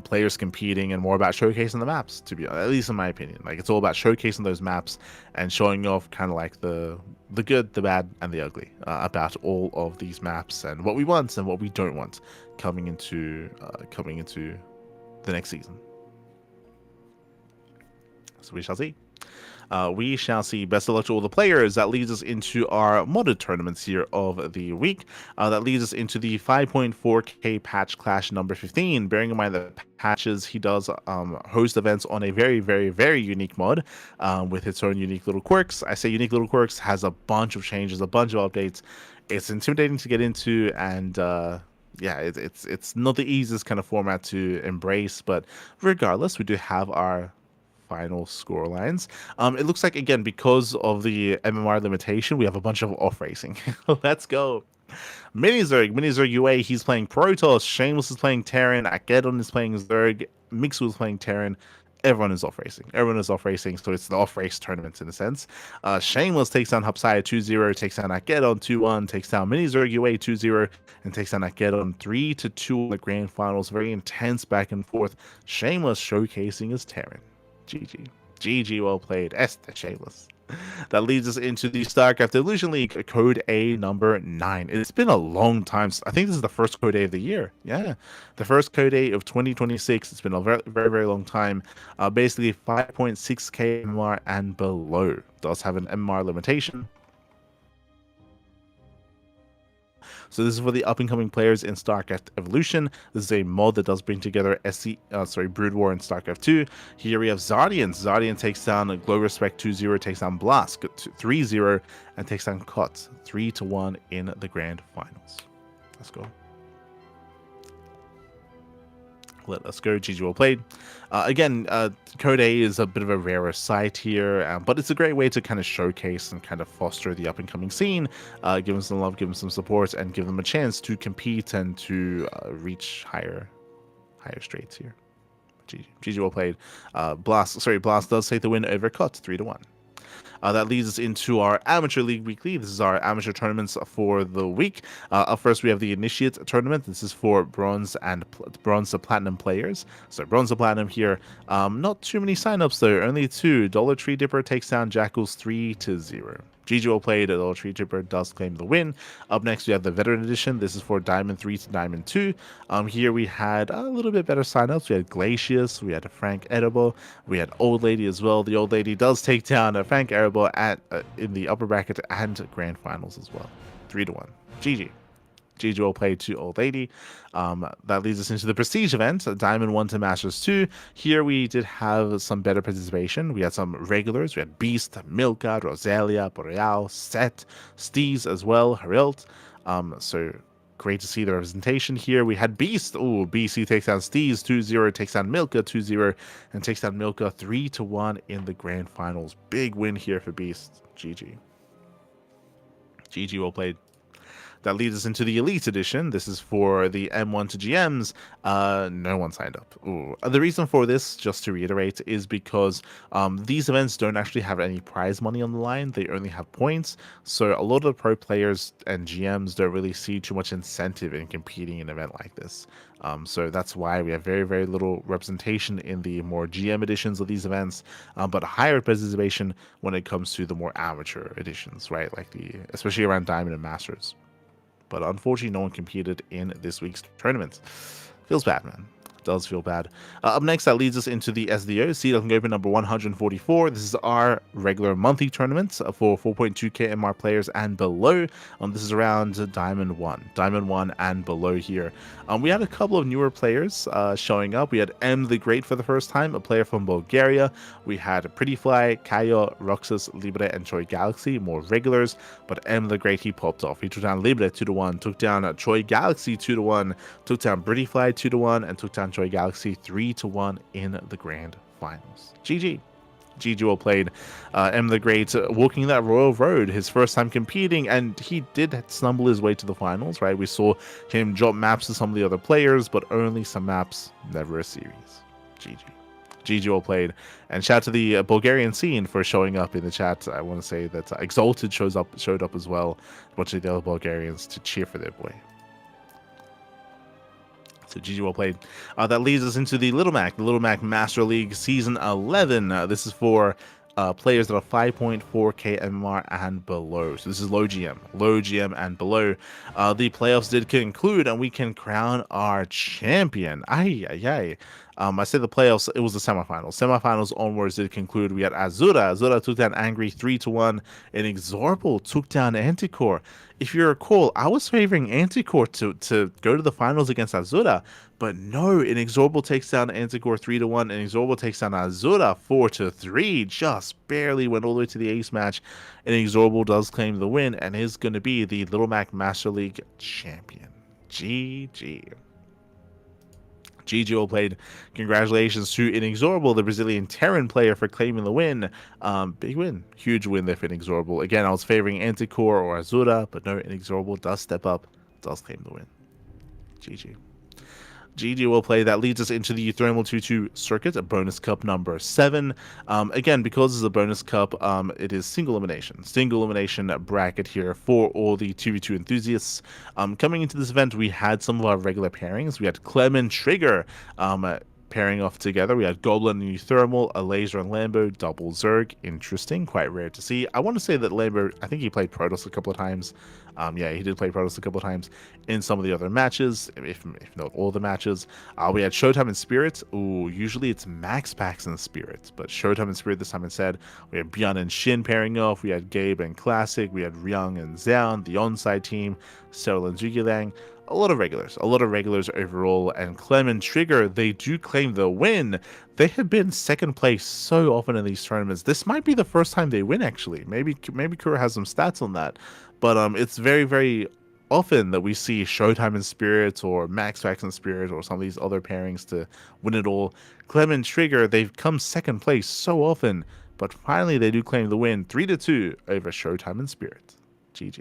A: players competing and more about showcasing the maps, to be honest, at least in my opinion. Like, it's all about showcasing those maps and showing off kind of like the good, the bad, and the ugly about all of these maps and what we want and what we don't want coming into the next season. So we shall see. We shall see. Best of luck to all the players. That leads us into our modded tournaments here of the week. That leads us into the 5.4k patch clash number 15. Bearing in mind that patches, he does host events on a very, very, very unique mod with its own unique little quirks. I say unique little quirks, has a bunch of changes, a bunch of updates. It's intimidating to get into, and yeah, it's not the easiest kind of format to embrace, but regardless, we do have our final score lines. It looks like, again, because of the MMR limitation, we have a bunch of off racing. Let's go. Minizerg UA, he's playing Protoss. Shameless is playing Terran. Akedon is playing Zerg. Mixu is playing Terran. Everyone is off racing. Everyone is off racing, so it's the off race tournament in a sense. Shameless takes down Hapsaya 2-0, takes down Akedon 2-1, takes down Minizerg UA 2-0, and takes down Akedon 3-2 in the grand finals. Very intense back and forth. Shameless showcasing his Terran. GG. GG, well played. Esther Shameless. That leads us into the StarCraft Illusion League Code A number 9. It's been a long time. I think this is the first Code A of the year. Yeah. The first Code A of 2026. It's been a very, very, very long time. Basically 5.6k MMR and below. Does have an MMR limitation. So this is for the up-and-coming players in StarCraft Evolution. This is a mod that does bring together Brood War and StarCraft 2. Here we have Zardian. Zardian takes down Glow Respect 2-0, takes down Blask 3-0, and takes down Kot 3-1 in the grand finals. Let's go. Let us go. GG, well played. Again, Code A is a bit of a rarer site here, but it's a great way to kind of showcase and kind of foster the up-and-coming scene, give them some love, give them some support, and give them a chance to compete and to reach higher straights here. GG, well played. Blast does take the win over Cut 3-1. That leads us into our Amateur League Weekly. This is our amateur tournaments for the week. Up first, we have the Initiate Tournament. This is for bronze to platinum players. So bronze to platinum here. Not too many signups though. Only 2. Dollar Tree Dipper takes down Jackals 3-0. GG, well played. Dollar Tree Dipper does claim the win. Up next, we have the Veteran Edition. This is for Diamond 3 to Diamond 2. Here we had a little bit better signups. We had Glacius, we had Frank Edible, we had Old Lady as well. The Old Lady does take down Frank Edible in the upper bracket and grand finals as well. 3-1. GG. GG, well played to Old Lady. That leads us into the Prestige event, Diamond 1 to Masters 2. Here we did have some better participation. We had some regulars. We had Beast, Milka, Rosalia, Boreal, Set, Steez as well, Harilt. So great to see the representation here. We had Beast. Oh, BC takes down Steez 2-0, takes down Milka 2-0, and takes down Milka 3-1 in the grand finals. Big win here for Beast. GG. GG, well played. That leads us into the Elite Edition. This is for the M1 to GMs. No one signed up. Ooh. The reason for this, just to reiterate, is because these events don't actually have any prize money on the line. They only have points. So a lot of the pro players and GMs don't really see too much incentive in competing in an event like this. So that's why we have very, very little representation in the more GM editions of these events, but higher participation when it comes to the more amateur editions, right? Like especially around Diamond and Masters. But unfortunately, no one competed in this week's tournament. Feels bad, man. Does feel bad. Up next, that leads us into the SDO, Ducklings Open number 144. This is our regular monthly tournament for 4.2k MR players and below. This is around Diamond 1 and below here. We had a couple of newer players showing up. We had M the Great for the first time, a player from Bulgaria. We had Prettyfly, Kayo, Roxas, Libre, and Choi Galaxy, more regulars. But M the Great, he popped off. He took down Libre 2-1, took down Choi Galaxy 2-1, took down Prettyfly 2-1, and took down Choi Galaxy 3-1 in the grand finals. GG. GG well played. M the Great walking that royal road, his first time competing, and he did stumble his way to the finals, right? We saw him drop maps to some of the other players, but only some maps, never a series. GG. GG well played. And shout out to the Bulgarian scene for showing up in the chat. I want to say that Exalted showed up as well, a bunch of the other Bulgarians to cheer for their boy. So GG well played. That leads us into the Little Mac Master League Season 11. This is for players that are 5.4k MMR and below. So this is low GM and below. The playoffs did conclude, and we can crown our champion. I said the playoffs, it was the semifinals. Semifinals onwards did conclude. We had Azura. Azura took down Angry 3-1. Inexorable took down Anticore. If you recall, I was favoring Anticore to go to the finals against Azura, but no, Inexorable takes down Anticore 3-1. Inexorable takes down Azura 4-3. Just barely went all the way to the ace match. Inexorable does claim the win and is going to be the Little Mac Master League champion. GG. GG well played. Congratulations to Inexorable, the Brazilian Terran player, for claiming the win. Big win. Huge win there for Inexorable. Again, I was favoring Anticore or Azura, but no, Inexorable does step up, does claim the win. GG. GG well played. That leads us into the Thermal 2-2 circuit, a bonus cup number 7. Again, because it's a bonus cup, it is single elimination bracket here for all the 2v2 enthusiasts. Coming into this event, we had some of our regular pairings. We had Clem and Trigger pairing off together. We had Goblin and Thermal, a Laser and Lambo, double Zerg. Interesting, quite rare to see. I want to say that Lambo, I think he played Protoss a couple of times. Yeah, he did play Protoss a couple of times in some of the other matches, if not all the matches. We had Showtime and Spirit. Ooh, usually it's Max Packs and Spirit, but Showtime and Spirit this time instead. We had Bjorn and Shin pairing off. We had Gabe and Classic. We had Ryung and Zhao, the onside team. Cyril and Zhugilang. A lot of regulars overall, and Clem and Trigger, they do claim the win. They have been second place so often in these tournaments. This might be the first time they win, actually. Maybe Kura has some stats on that, but it's very, very often that we see Showtime and Spirit or Max Fax and Spirit or some of these other pairings to win it all. Clem and Trigger, they've come second place so often, but finally they do claim the win, 3-2 over Showtime and Spirit. GG.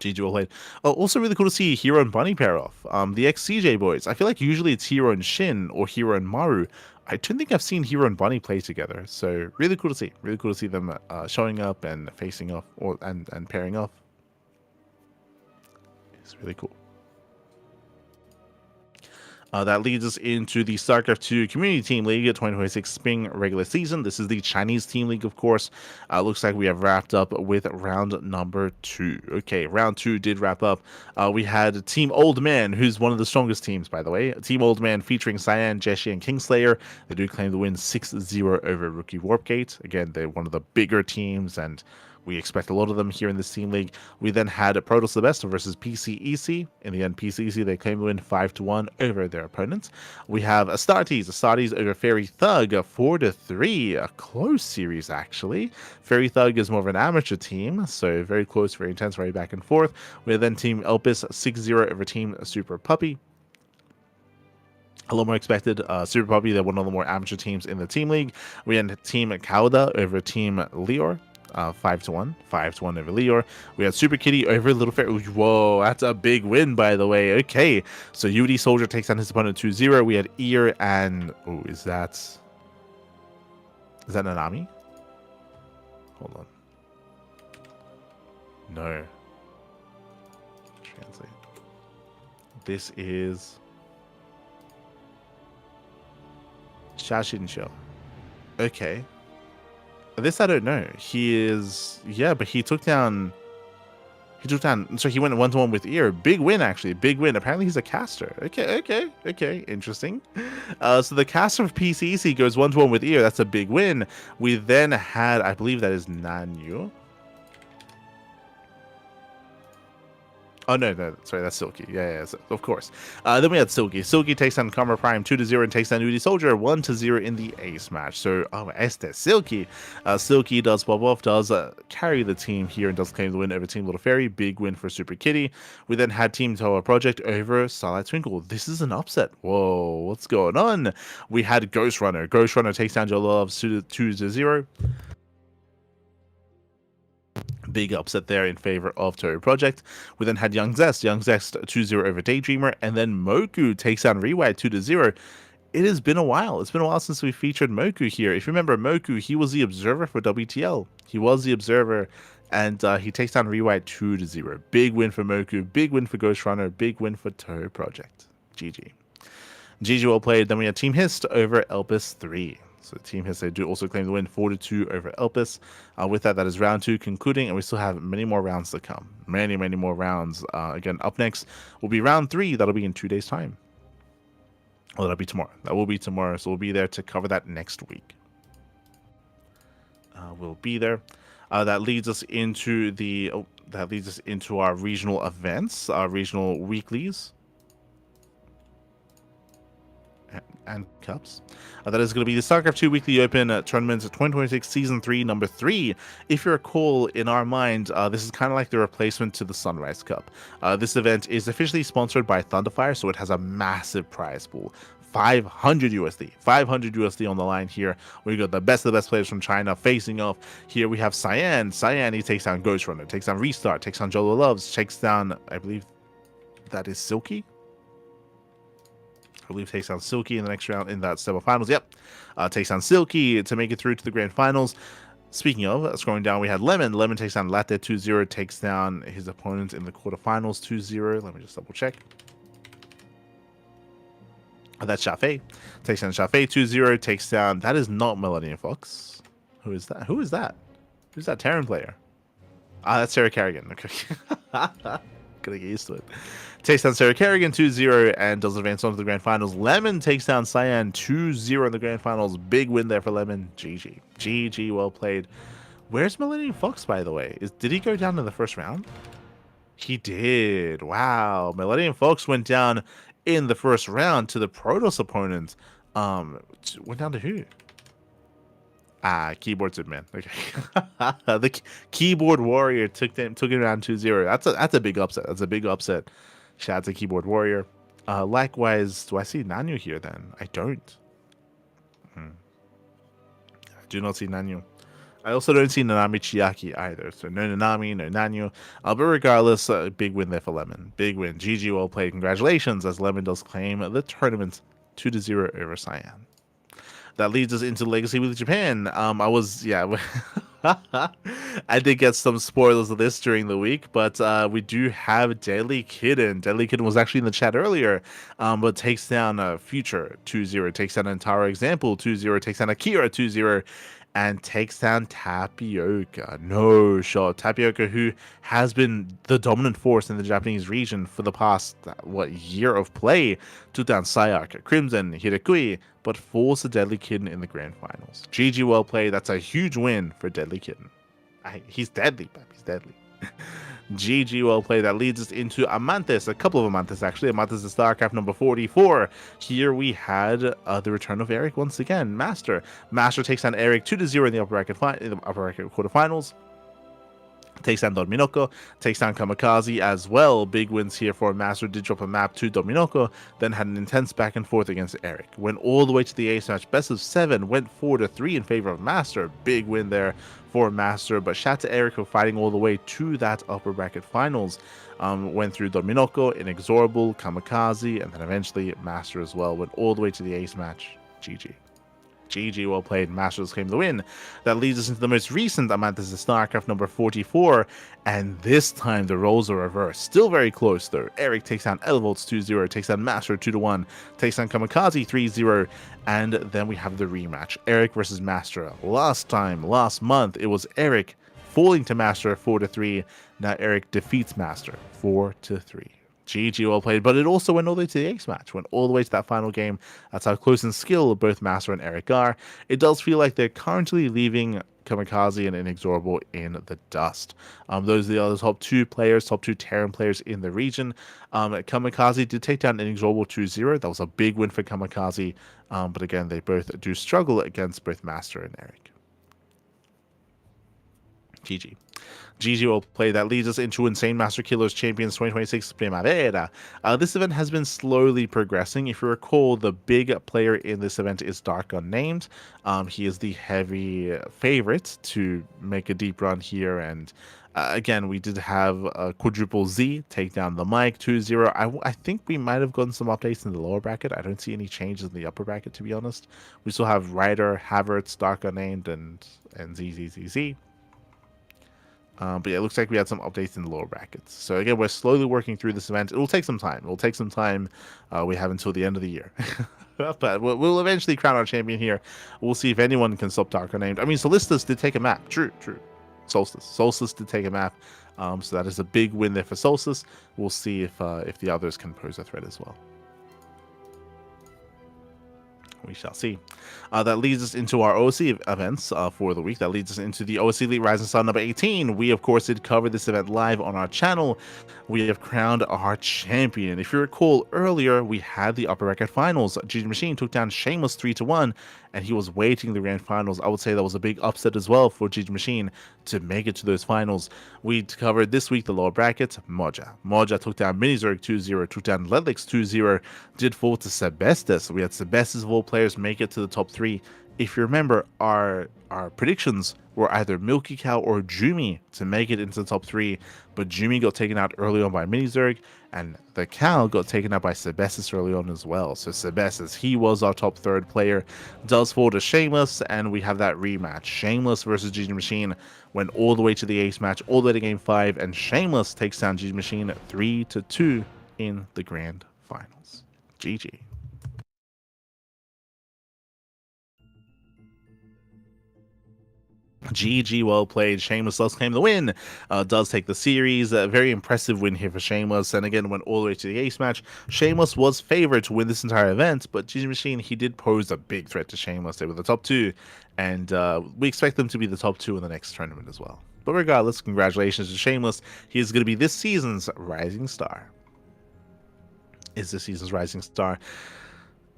A: GG well played. Also really cool to see Hero and Bunny pair off. The ex-CJ boys. I feel like usually it's Hero and Shin or Hero and Maru. I don't think I've seen Hero and Bunny play together. So really cool to see. Really cool to see them showing up and facing off and pairing off. It's really cool. That leads us into the StarCraft 2 Community Team League 2026 Spring Regular Season. This is the Chinese Team League, of course. Looks like we have wrapped up with round number 2. Okay, round 2 did wrap up. We had Team Old Man, who's one of the strongest teams, by the way. Team Old Man featuring Cyan, Jeshi, and Kingslayer. They do claim the win 6-0 over Rookie Warpgate. Again, they're one of the bigger teams, and we expect a lot of them here in this team league. We then had Protoss the Best versus PCEC. In the end, PCEC, they claim to win 5-1 over their opponents. We have Astartes over Fairy Thug, 4-3. A close series, actually. Fairy Thug is more of an amateur team, so very close, very intense, very back and forth. We have then Team Elpis, 6-0 over Team Super Puppy. A lot more expected. Super Puppy, they're one of the more amateur teams in the team league. We had Team Kauda over Team Leor. 5-1. 5-1 over Leor. We had Super Kitty over Little Fairy. Whoa, that's a big win, by the way. Okay, so UD Soldier takes down his opponent 2-0. We had Ear and... Oh, is that Nanami? Hold on. No. Translate. This is Shashinsho. Okay. This I don't know. He is... Yeah, but he took down... So he went 1-1 with Ear. Big win, actually. Big win. Apparently he's a caster. Okay. Interesting. So the caster of PCEC goes 1-1 with Ear. That's a big win. We then had... I believe that is Nanyu. Oh, no, sorry, that's Silky. Yeah, of course. Then we had Silky. Silky takes down Karma Prime 2-0 and takes down UD Soldier 1-0 in the ace match. So, Silky. Silky does pop off, does carry the team here and does claim the win over Team Little Fairy. Big win for Super Kitty. We then had Team Tower Project over Starlight Twinkle. This is an upset. Whoa, what's going on? We had Ghost Runner. Ghost Runner takes down Joe Loves 2-0. Big upset there in favor of Toru Project. We then had Young Zest 2-0 over Daydreamer, and then Moku takes down Rewide 2-0. It has been a while. It's been a while since we featured Moku here. If you remember Moku, he was the observer for WTL. He was the observer, and he takes down Rewide 2-0. Big win for Moku, big win for Ghost Runner, big win for Toru Project. GG. GG well played. Then we had Team Hist over Elpis 3. So Team Hist, they do also claim the win 4-2 over Elpis. With that is round 2 concluding, and we still have many more rounds to come. Many more rounds. Again, up next will be round 3. That'll be in 2 days' time. Well, that'll be tomorrow. That will be tomorrow. So we'll be there to cover that next week. We'll be there. That leads us into our regional events, our regional weeklies. And cups. That is going to be the StarCraft 2 Weekly Open Tournament 2026 Season 3, Number 3. If you recall, in our mind, this is kind of like the replacement to the Sunrise Cup. This event is officially sponsored by Thunderfire, so it has a massive prize pool. 500 USD. 500 USD on the line here. We got the best of the best players from China facing off. Here we have Cyan. Cyan, he takes down Ghost Runner, takes down Restart, takes down Jolo Loves, takes down, I believe that is Silky. I believe takes down Silky in the next round in that semifinals. Yep. Takes down Silky to make it through to the grand finals. Speaking of, scrolling down, we had Lemon. Lemon takes down Latte 2-0, takes down his opponent in the quarterfinals 2-0. Let me just double check. That's Shafei. Takes down Shafei 2-0, takes down... That is not Melody Fox. Who is that? Who's that Terran player? That's Sarah Kerrigan. Okay. Gotta get used to it. Takes down Sarah Kerrigan 2-0 and does advance on to the grand finals. Lemon takes down Cyan 2-0 in the grand finals. Big win there for Lemon. GG. GG, well played. Where's Millennium Fox, by the way? Did he go down in the first round? He did. Wow. Millennium Fox went down in the first round to the Protoss opponent. Went down to who? Keyboard Superman. Okay. The Keyboard Warrior took it down 2-0. That's a big upset. That's a big upset. Shout out to Keyboard Warrior. Likewise, do I see Nanyu here then? I don't. I do not see Nanyu. I also don't see Nanami Chiaki either. So no Nanami, no Nanyu. But regardless, big win there for Lemon. Big win. GG well played. Congratulations, as Lemon does claim the tournament 2-0 over Cyan. That leads us into Legacy with Japan. I did get some spoilers of this during the week, but we do have Deadly Kitten. Deadly Kitten was actually in the chat earlier, but takes down Future 2-0, takes down Antara Example 2-0, takes down Akira 2-0, and takes down Tapioca. No shot. Tapioca, who has been the dominant force in the Japanese region for the past, year of play, took down Sayak, Crimson, Hirakui, but falls to Deadly Kitten in the grand finals. GG well played. That's a huge win for Deadly Kitten. He's deadly, Pep. He's deadly. GG well played. That leads us into Amantes, a couple of Amantes actually. Amantes is StarCraft number 44. Here we had the return of Eric once again. Master takes down Eric 2-0 in the upper bracket quarterfinals. takes down Dominoko, takes down Kamikaze as well. Big wins here for Master. Did drop a map to Dominoko, then had an intense back and forth against Eric. Went all the way to the ace match, best of 7, went 4-3 in favor of Master. Big win there for Master, but shout to Eric for fighting all the way to that upper bracket finals. Went through Dominoko, Inexorable, Kamikaze, and then eventually Master as well. Went all the way to the ace match. GG. GG, well played. Masters claim the win. That leads us into the most recent amount. This is StarCraft number 44, and this time the roles are reversed. Still very close though. Eric takes down Elevolts 2-0, takes down Master 2-1, takes down Kamikaze 3-0, and then we have the rematch. Eric versus Master. Last month, it was Eric falling to Master 4-3. Now Eric defeats Master 4-3. GG, well played, but it also went all the way to the ace match, went all the way to that final game. That's how close in skill both Master and Eric are. It does feel like they're currently leaving Kamikaze and Inexorable in the dust. Those are the other top two Terran players in the region. Kamikaze did take down Inexorable 2-0. That was a big win for Kamikaze, but again, they both do struggle against both Master and Eric. GG. GG will play. That leads us into Insane Master Killers Champions 2026 Primavera. This event has been slowly progressing. If you recall, the big player in this event is Dark Unnamed. He is the heavy favorite to make a deep run here, and again, we did have Quadruple Z take down the mic 2-0. I think we might have gotten some updates in the lower bracket. I don't see any changes in the upper bracket, to be honest. We still have Ryder, Havertz, Dark Unnamed, and ZZZZ. But yeah, it looks like we had some updates in the lower brackets. So again, we're slowly working through this event. It will take some time. We have until the end of the year. But we'll eventually crown our champion here. We'll see if anyone can stop Dark Unnamed. I mean, Solstice did take a map. True. Solstice did take a map. So that is a big win there for Solstice. We'll see if the others can pose a threat as well. We shall see. That leads us into our OC events for the week. That leads us into the OC Elite Rising Star number 18. We, of course, did cover this event live on our channel. We have crowned our champion. If you recall, earlier we had the upper bracket finals. GG Machine took down Shameless 3-1, and he was waiting the grand finals. I would say that was a big upset as well for GG Machine to make it to those finals. We covered this week the lower bracket. Moja took down Minizerg 2-0, took down Ledlix 2-0, did fall to Sebestes. We had Sebestes of all players make it to the top 3. If you remember, our predictions were either Milky Cow or Jumi to make it into the top 3, but Jumi got taken out early on by Minizerg, and the Cow got taken out by Sebestes early on as well. So Sebestes, he was our top 3rd player, does fall to Shameless, and we have that rematch. Shameless versus GG Machine went all the way to the ace match, all the way to game 5, and Shameless takes down GG Machine 3-2 in the grand finals. GG. GG, well played. Shameless does claim the win, does take the series. A very impressive win here for Shameless, and again went all the way to the ace match. Shameless was favored to win this entire event, but GG Machine, he did pose a big threat to Shameless. They were the top 2, and we expect them to be the top 2 in the next tournament as well. But regardless, congratulations to Shameless. He is going to be this season's Rising Star.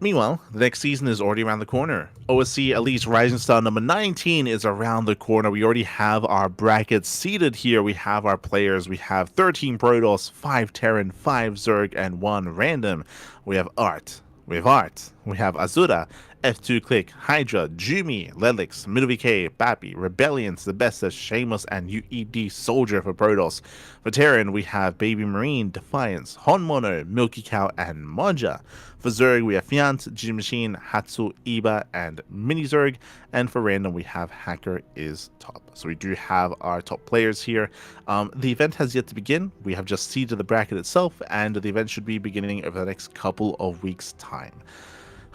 A: Meanwhile, the next season is already around the corner. OSC Elite Rising Star number 19 is around the corner. We already have our brackets seated here. We have our players. We have 13 Protoss, 5 Terran, 5 Zerg, and 1 random. We have Art. We have Azura, F2 Click, Hydra, Jumi, Lelix, MiddleVK, Bappy, Rebellion, Sebestes, Shameless, and UED Soldier for Protoss. For Terran, we have Baby Marine, Defiance, Honmono, Milky Cow, and Moja. For Zerg, we have Fiant, GG Machine, Hatsu, Iba, and Mini Zerg. And for random, we have Hacker is top. So we do have our top players here. The event has yet to begin. We have just seeded the bracket itself, and the event should be beginning over the next couple of weeks' time.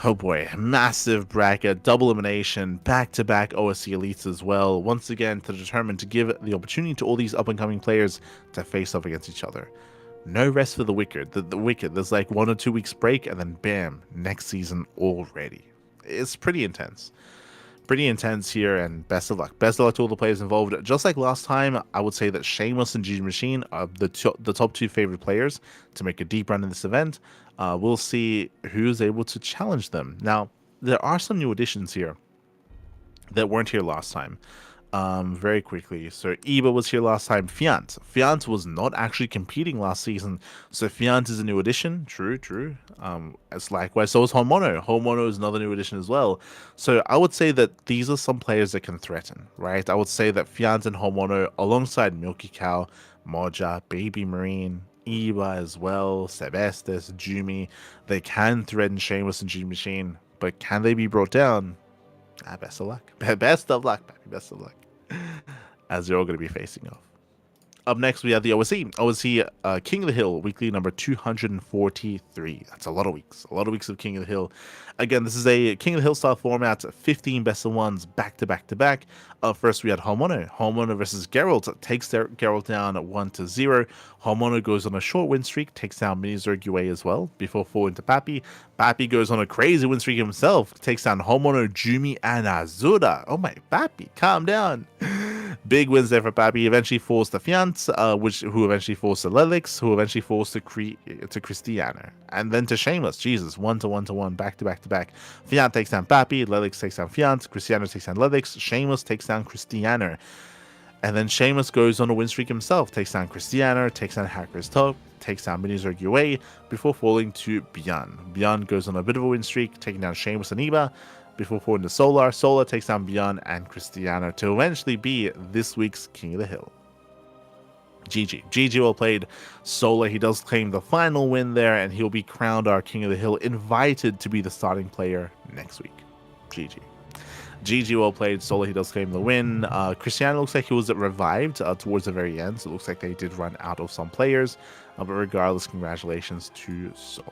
A: Oh boy, massive bracket, double elimination, back-to-back OSC elites as well, once again to determine to give the opportunity to all these up-and-coming players to face off against each other. No rest for the Wicked. The Wicked, there's like 1 or 2 weeks break, and then bam, next season already. It's pretty intense. Pretty intense here, and best of luck. Best of luck to all the players involved. Just like last time, I would say that Shameless and GG Machine are the top 2 favorite players to make a deep run in this event. We'll see who's able to challenge them. Now, there are some new additions here that weren't here last time. Very quickly. So Eva was here last time. Fiant was not actually competing last season. So Fiant is a new addition. True, true. As likewise, so is Homono. Homono is another new addition as well. So I would say that these are some players that can threaten, right? I would say that Fiant and Homono, alongside Milky Cow, Moja, Baby Marine, Eva as well, Sebestis, Jumi, they can threaten Shameless and G Machine, but can they be brought down? Best of luck. Best of luck, baby. Best of luck. As they're all going to be facing off. Up next, we have the OSC. OSC King of the Hill, weekly number 243. That's a lot of weeks. A lot of weeks of King of the Hill. Again, this is a King of the Hill style format. 15 best of ones back to back to back. First, we had Homono. Homono versus Geralt. Takes their Geralt down 1-0. Homono goes on a short win streak. Takes down Mini Zergue as well before falling to Pappy. Pappy goes on a crazy win streak himself. Takes down Homono, Jumi, and Azura. Oh my, Pappy, calm down. Big wins there for Pappy. Eventually falls to Fiant, who eventually falls to Lelix, who eventually falls to Cristiano, and then to Shameless. Jesus, 1-1-1, back to back to back. Fiant takes down Pappy, Lelix takes down Fiant, Cristiano takes down Lelix, Shameless takes down Cristiano, and then Shameless goes on a win streak himself, takes down Cristiano, takes down Hacker's Top, takes down Mini Zergue before falling to Bjorn. Bjorn goes on a bit of a win streak, taking down Shameless and Eba before falling to Solar. Solar takes down Bjorn and Cristiano to eventually be this week's King of the Hill. GG well played. Solar, he does claim the final win there, and he'll be crowned our King of the Hill, invited to be the starting player next week. GG well played. Solar, he does claim the win. Cristiano looks like he was revived towards the very end, so it looks like they did run out of some players. But regardless, congratulations to Solar.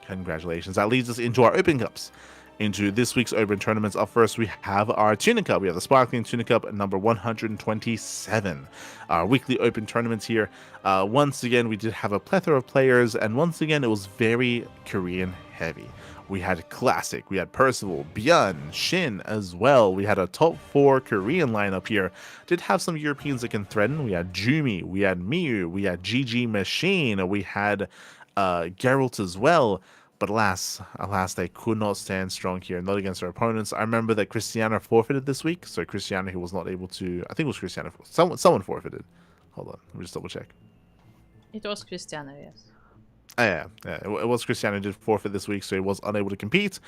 A: Congratulations. That leads us into our Open Cups. Into this week's Open Tournaments. Up first, we have our Tuna Cup. We have the Sparkling Tuna Cup number 127. Our weekly Open Tournaments here. Once again, we did have a plethora of players, and once again, it was very Korean heavy. We had Classic, we had Percival, Bjorn, Shin as well. We had a top 4 Korean lineup here. Did have some Europeans that can threaten. We had Jumi, we had Miyu, we had GG Machine, we had Geralt as well. But alas, they could not stand strong here, not against their opponents. I remember that Cristiano forfeited this week, so Cristiano, he was not able to. I think it was Cristiano. Someone forfeited. Hold on, let me just double check.
B: It was Cristiano, yes.
A: Oh, yeah, it was Cristiano who did forfeit this week, so he was unable to compete.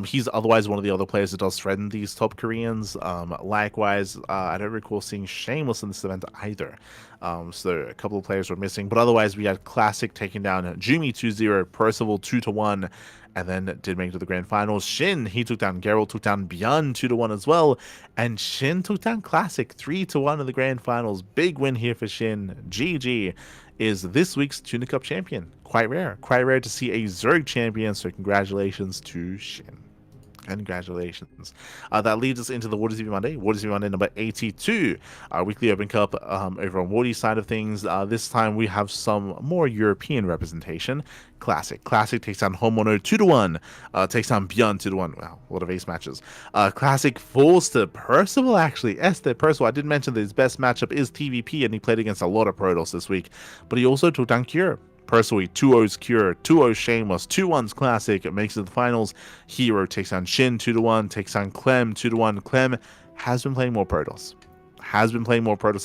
A: He's otherwise one of the other players that does threaten these top Koreans. Likewise, I don't recall seeing Shameless in this event either. So a couple of players were missing, but otherwise we had Classic taking down Jumi 2-0, Percival 2-1, and then did make it to the grand finals. Shin, he took down Geralt, took down Bjorn 2-1 as well, and Shin took down Classic 3-1 in the grand finals. Big win here for Shin. GG is this week's Tuna Cup champion. Quite rare to see a Zerg champion, so congratulations to Shin. Congratulations. That leads us into the What Is TV Monday. What Is TV Monday number 82. Our weekly Open Cup over on Wardy's side of things. This time we have some more European representation. Classic takes down Homono 2-1. Takes down Bjorn 2-1. Wow, a lot of ace matches. Classic falls to Percival, actually. Esther Percival. I did mention that his best matchup is TVP, and he played against a lot of Protoss this week. But he also took down Cure. Personally, 2-0's Cure, 2-0 Shameless, 2-1's Classic, it makes it to the finals. Hero takes on Shin 2-1, takes on Clem 2-1. Clem has been playing more Protoss.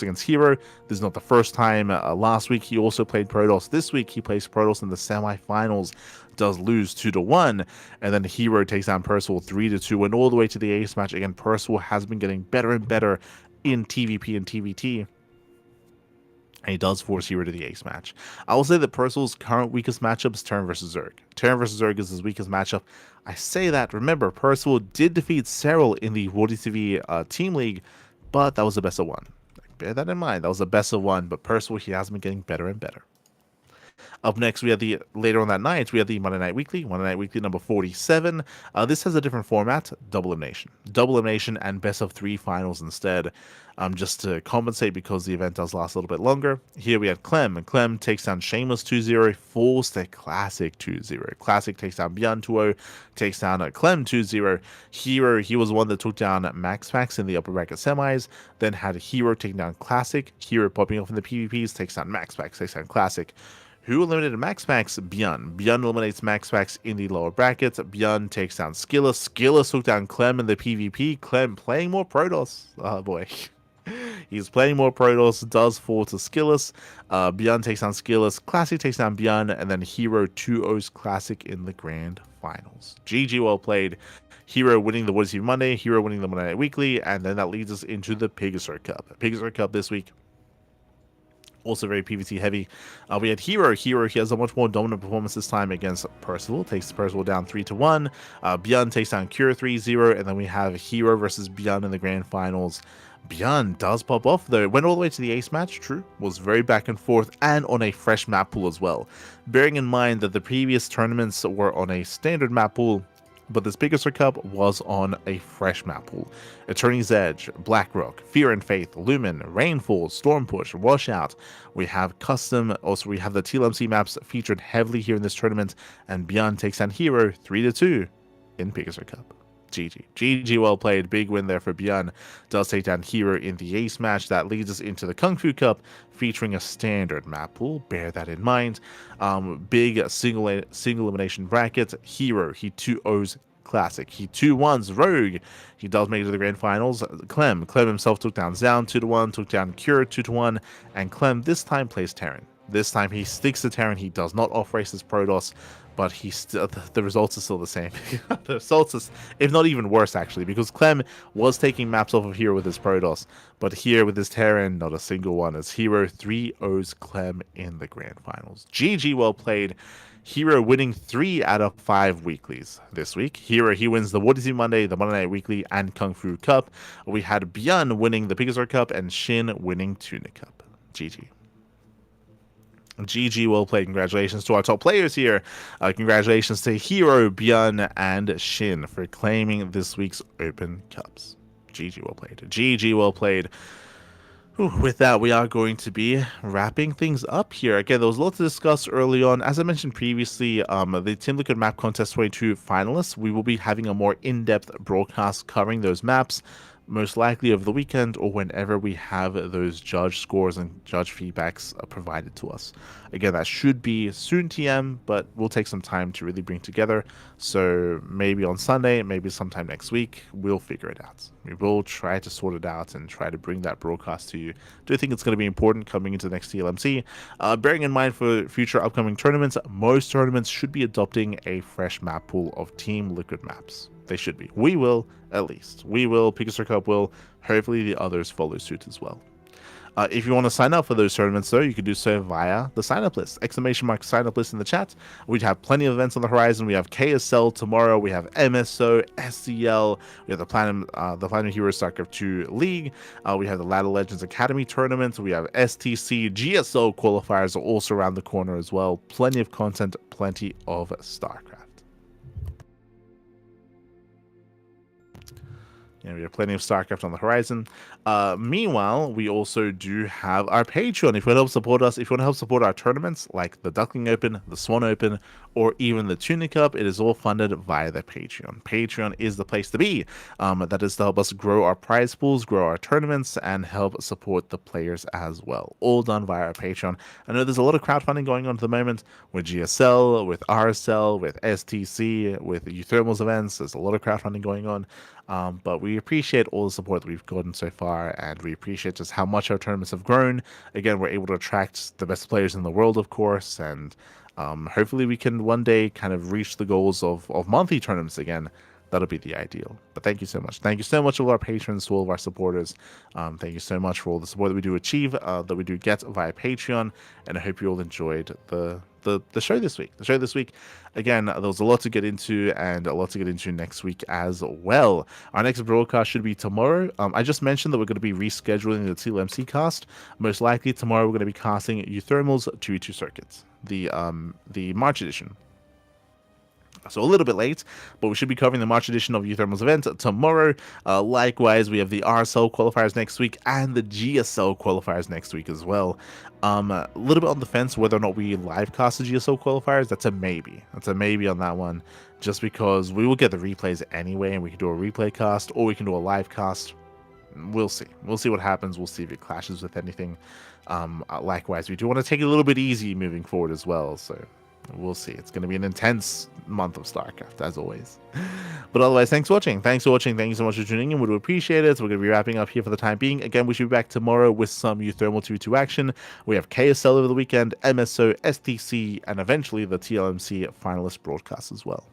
A: Against Hero. This is not the first time. Last week he also played Protoss. This week he plays Protoss in the semifinals. Does lose 2-1, and then Hero takes down Percival 3-2, and all the way to the ace match. Again, Percival has been getting better and better in TVP and TVT. And he does force Hero to the ace match. I will say that Percival's current weakest matchup is Terran versus Zerg. Terran versus Zerg is his weakest matchup. I say that, remember, Percival did defeat Cyril in the Wardy TV Team League, but that was the best of 1. Bear that in mind. That was the best of 1, but Percival, he has been getting better and better. Up next, we have later on that night, we have the Monday Night Weekly number 47. This has a different format, double elimination and best of 3 finals instead, just to compensate because the event does last a little bit longer. Here we have Clem, and Clem takes down Shameless 2-0, falls to Classic 2-0. Classic takes down Bjorn 2-0, takes down Clem 2-0. Hero, he was one that took down Max in the upper bracket semis, then had Hero taking down Classic. Hero popping off in the PvPs, takes down Max, takes down Classic. Who eliminated Max Max? Bjorn. Bjorn eliminates Max Max in the lower brackets. Bjorn takes down Skillus. Skillus took down Clem in the PvP. Clem playing more Protoss. Oh boy. He's playing more Protoss, does fall to Skillus. Bjorn takes down Skillus. Classic takes down Bjorn. And then Hero 2-0s Classic in the grand finals. GG, well played. Hero winning the What Is He Monday. Hero winning the Monday Night Weekly. And then that leads us into the Pegasus Cup. Pegasus Cup this week. Also very PvT heavy. We had Hero. Hero, he has a much more dominant performance this time against Percival. Takes Percival down 3-1. Bjorn takes down Cure 3-0. And then we have Hero versus Bjorn in the grand finals. Bjorn does pop off though. Went all the way to the ace match, true. Was very back and forth and on a fresh map pool as well. Bearing in mind that the previous tournaments were on a standard map pool, but this Pegasus Cup was on a fresh map pool. Attorney's Edge, Blackrock, Fear and Faith, Lumen, Rainfall, Storm Push, Washout. We have custom, also we have the TLMC maps featured heavily here in this tournament, and Bjorn takes down Hero 3-2 in Pegasus Cup. GG. GG, well played. Big win there for Bjorn. Does take down Hero in the ace match. That leads us into the Kung Fu Cup featuring a standard map pool. Bear that in mind. Big single elimination bracket. Hero, he 2-0s Classic. He 2-1s Rogue. He does make it to the grand finals. Clem himself took down Zound 2-1, took down Cure 2-1, and Clem this time plays Terran. This time he sticks to Terran. He does not off-race his Protoss, but he still, the results are still the same. The results is, if not even worse actually, because Clem was taking maps off of Hero with his Protoss, but here with his Terran, not a single one, as Hero 3-0s Clem in the grand finals. GG, well played. Hero winning 3 out of 5 weeklies this week. Hero, he wins the What Is He Monday, the Monday Night Weekly, and Kung Fu Cup. We had Bjorn winning the Pegasus Cup and Shin winning Tuna Cup. GG. GG, well played. Congratulations to our top players here. Congratulations to Hero, Bjorn, and Shin for claiming this week's Open Cups. GG, well played. GG, well played. With that, we are going to be wrapping things up here. Again, there was a lot to discuss early on. As I mentioned previously, the Team Liquid Map Contest 22 finalists, we will be having a more in-depth broadcast covering those maps, most likely over the weekend or whenever we have those judge scores and judge feedbacks provided to us. Again, that should be soon TM, but we'll take some time to really bring together. So maybe on Sunday, maybe sometime next week, we'll figure it out. We will try to sort it out and try to bring that broadcast to you. Do think it's going to be important coming into the next TLMC. Bearing in mind for future upcoming tournaments, most tournaments should be adopting a fresh map pool of Team Liquid maps. They should be. We will, at least. We will. Pegasus Cup will. Hopefully the others follow suit as well. If you want to sign up for those tournaments, though, you can do so via the sign-up list. ! Sign up list in the chat. We have plenty of events on the horizon. We have KSL tomorrow. We have MSO, SCL. We have the Platinum Heroes StarCraft 2 League. We have the Ladder Legends Academy tournament. We have STC, GSL qualifiers are also around the corner as well. Plenty of content, plenty of StarCraft. Yeah, we have plenty of StarCraft on the horizon. Meanwhile, we also do have our Patreon. If you want to help support us, if you want to help support our tournaments like the Duckling Open, the Swan Open, or even the Tuna Cup, it is all funded via the Patreon. Patreon is the place to be. That is to help us grow our prize pools, grow our tournaments, and help support the players as well. All done via our Patreon. I know there's a lot of crowdfunding going on at the moment with GSL, with RSL, with STC, with Euthermals events. There's a lot of crowdfunding going on. But we appreciate all the support that we've gotten so far, and we appreciate just how much our tournaments have grown. Again, we're able to attract the best players in the world, of course, and hopefully we can one day kind of reach the goals of monthly tournaments again. That'll be the ideal. But thank you so much. Thank you so much to all our patrons, to all of our supporters. Thank you so much for all the support that we do achieve, that we do get via Patreon, and I hope you all enjoyed the show this week. The show this week, again, there was a lot to get into, and a lot to get into next week as well. Our next broadcast should be tomorrow. I just mentioned that we're going to be rescheduling the TLMC cast. Most likely tomorrow we're going to be casting Euthermals 2v2 circuits, the March edition. So a little bit late, but we should be covering the March edition of Euthermals event tomorrow. Likewise, we have the RSL qualifiers next week and the GSL qualifiers next week as well. A little bit on the fence whether or not we live cast the GSL qualifiers. That's a maybe. That's a maybe on that one, just because we will get the replays anyway, and we can do a replay cast, or we can do a live cast. we'll see. We'll see what happens. We'll see if it clashes with anything. Likewise, we do want to take it a little bit easy moving forward as well. So we'll see. It's going to be an intense month of StarCraft, as always. But otherwise, thanks for watching. Thanks for watching. Thank you so much for tuning in. We do appreciate it. So we're going to be wrapping up here for the time being. Again, we should be back tomorrow with some Thermal 2 action. We have KSL over the weekend, MSO, STC, and eventually the TLMC finalist broadcast as well.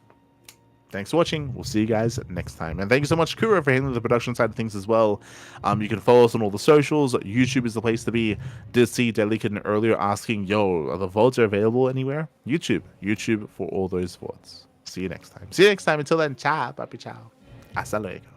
A: Thanks for watching. We'll see you guys next time. And thank you so much, Kuro, for handling the production side of things as well. You can follow us on all the socials. YouTube is the place to be. Did see Delicate earlier asking, yo, are the VODs available anywhere? YouTube for all those VODs. See you next time. See you next time. Until then, ciao, papi, ciao. Hasta luego.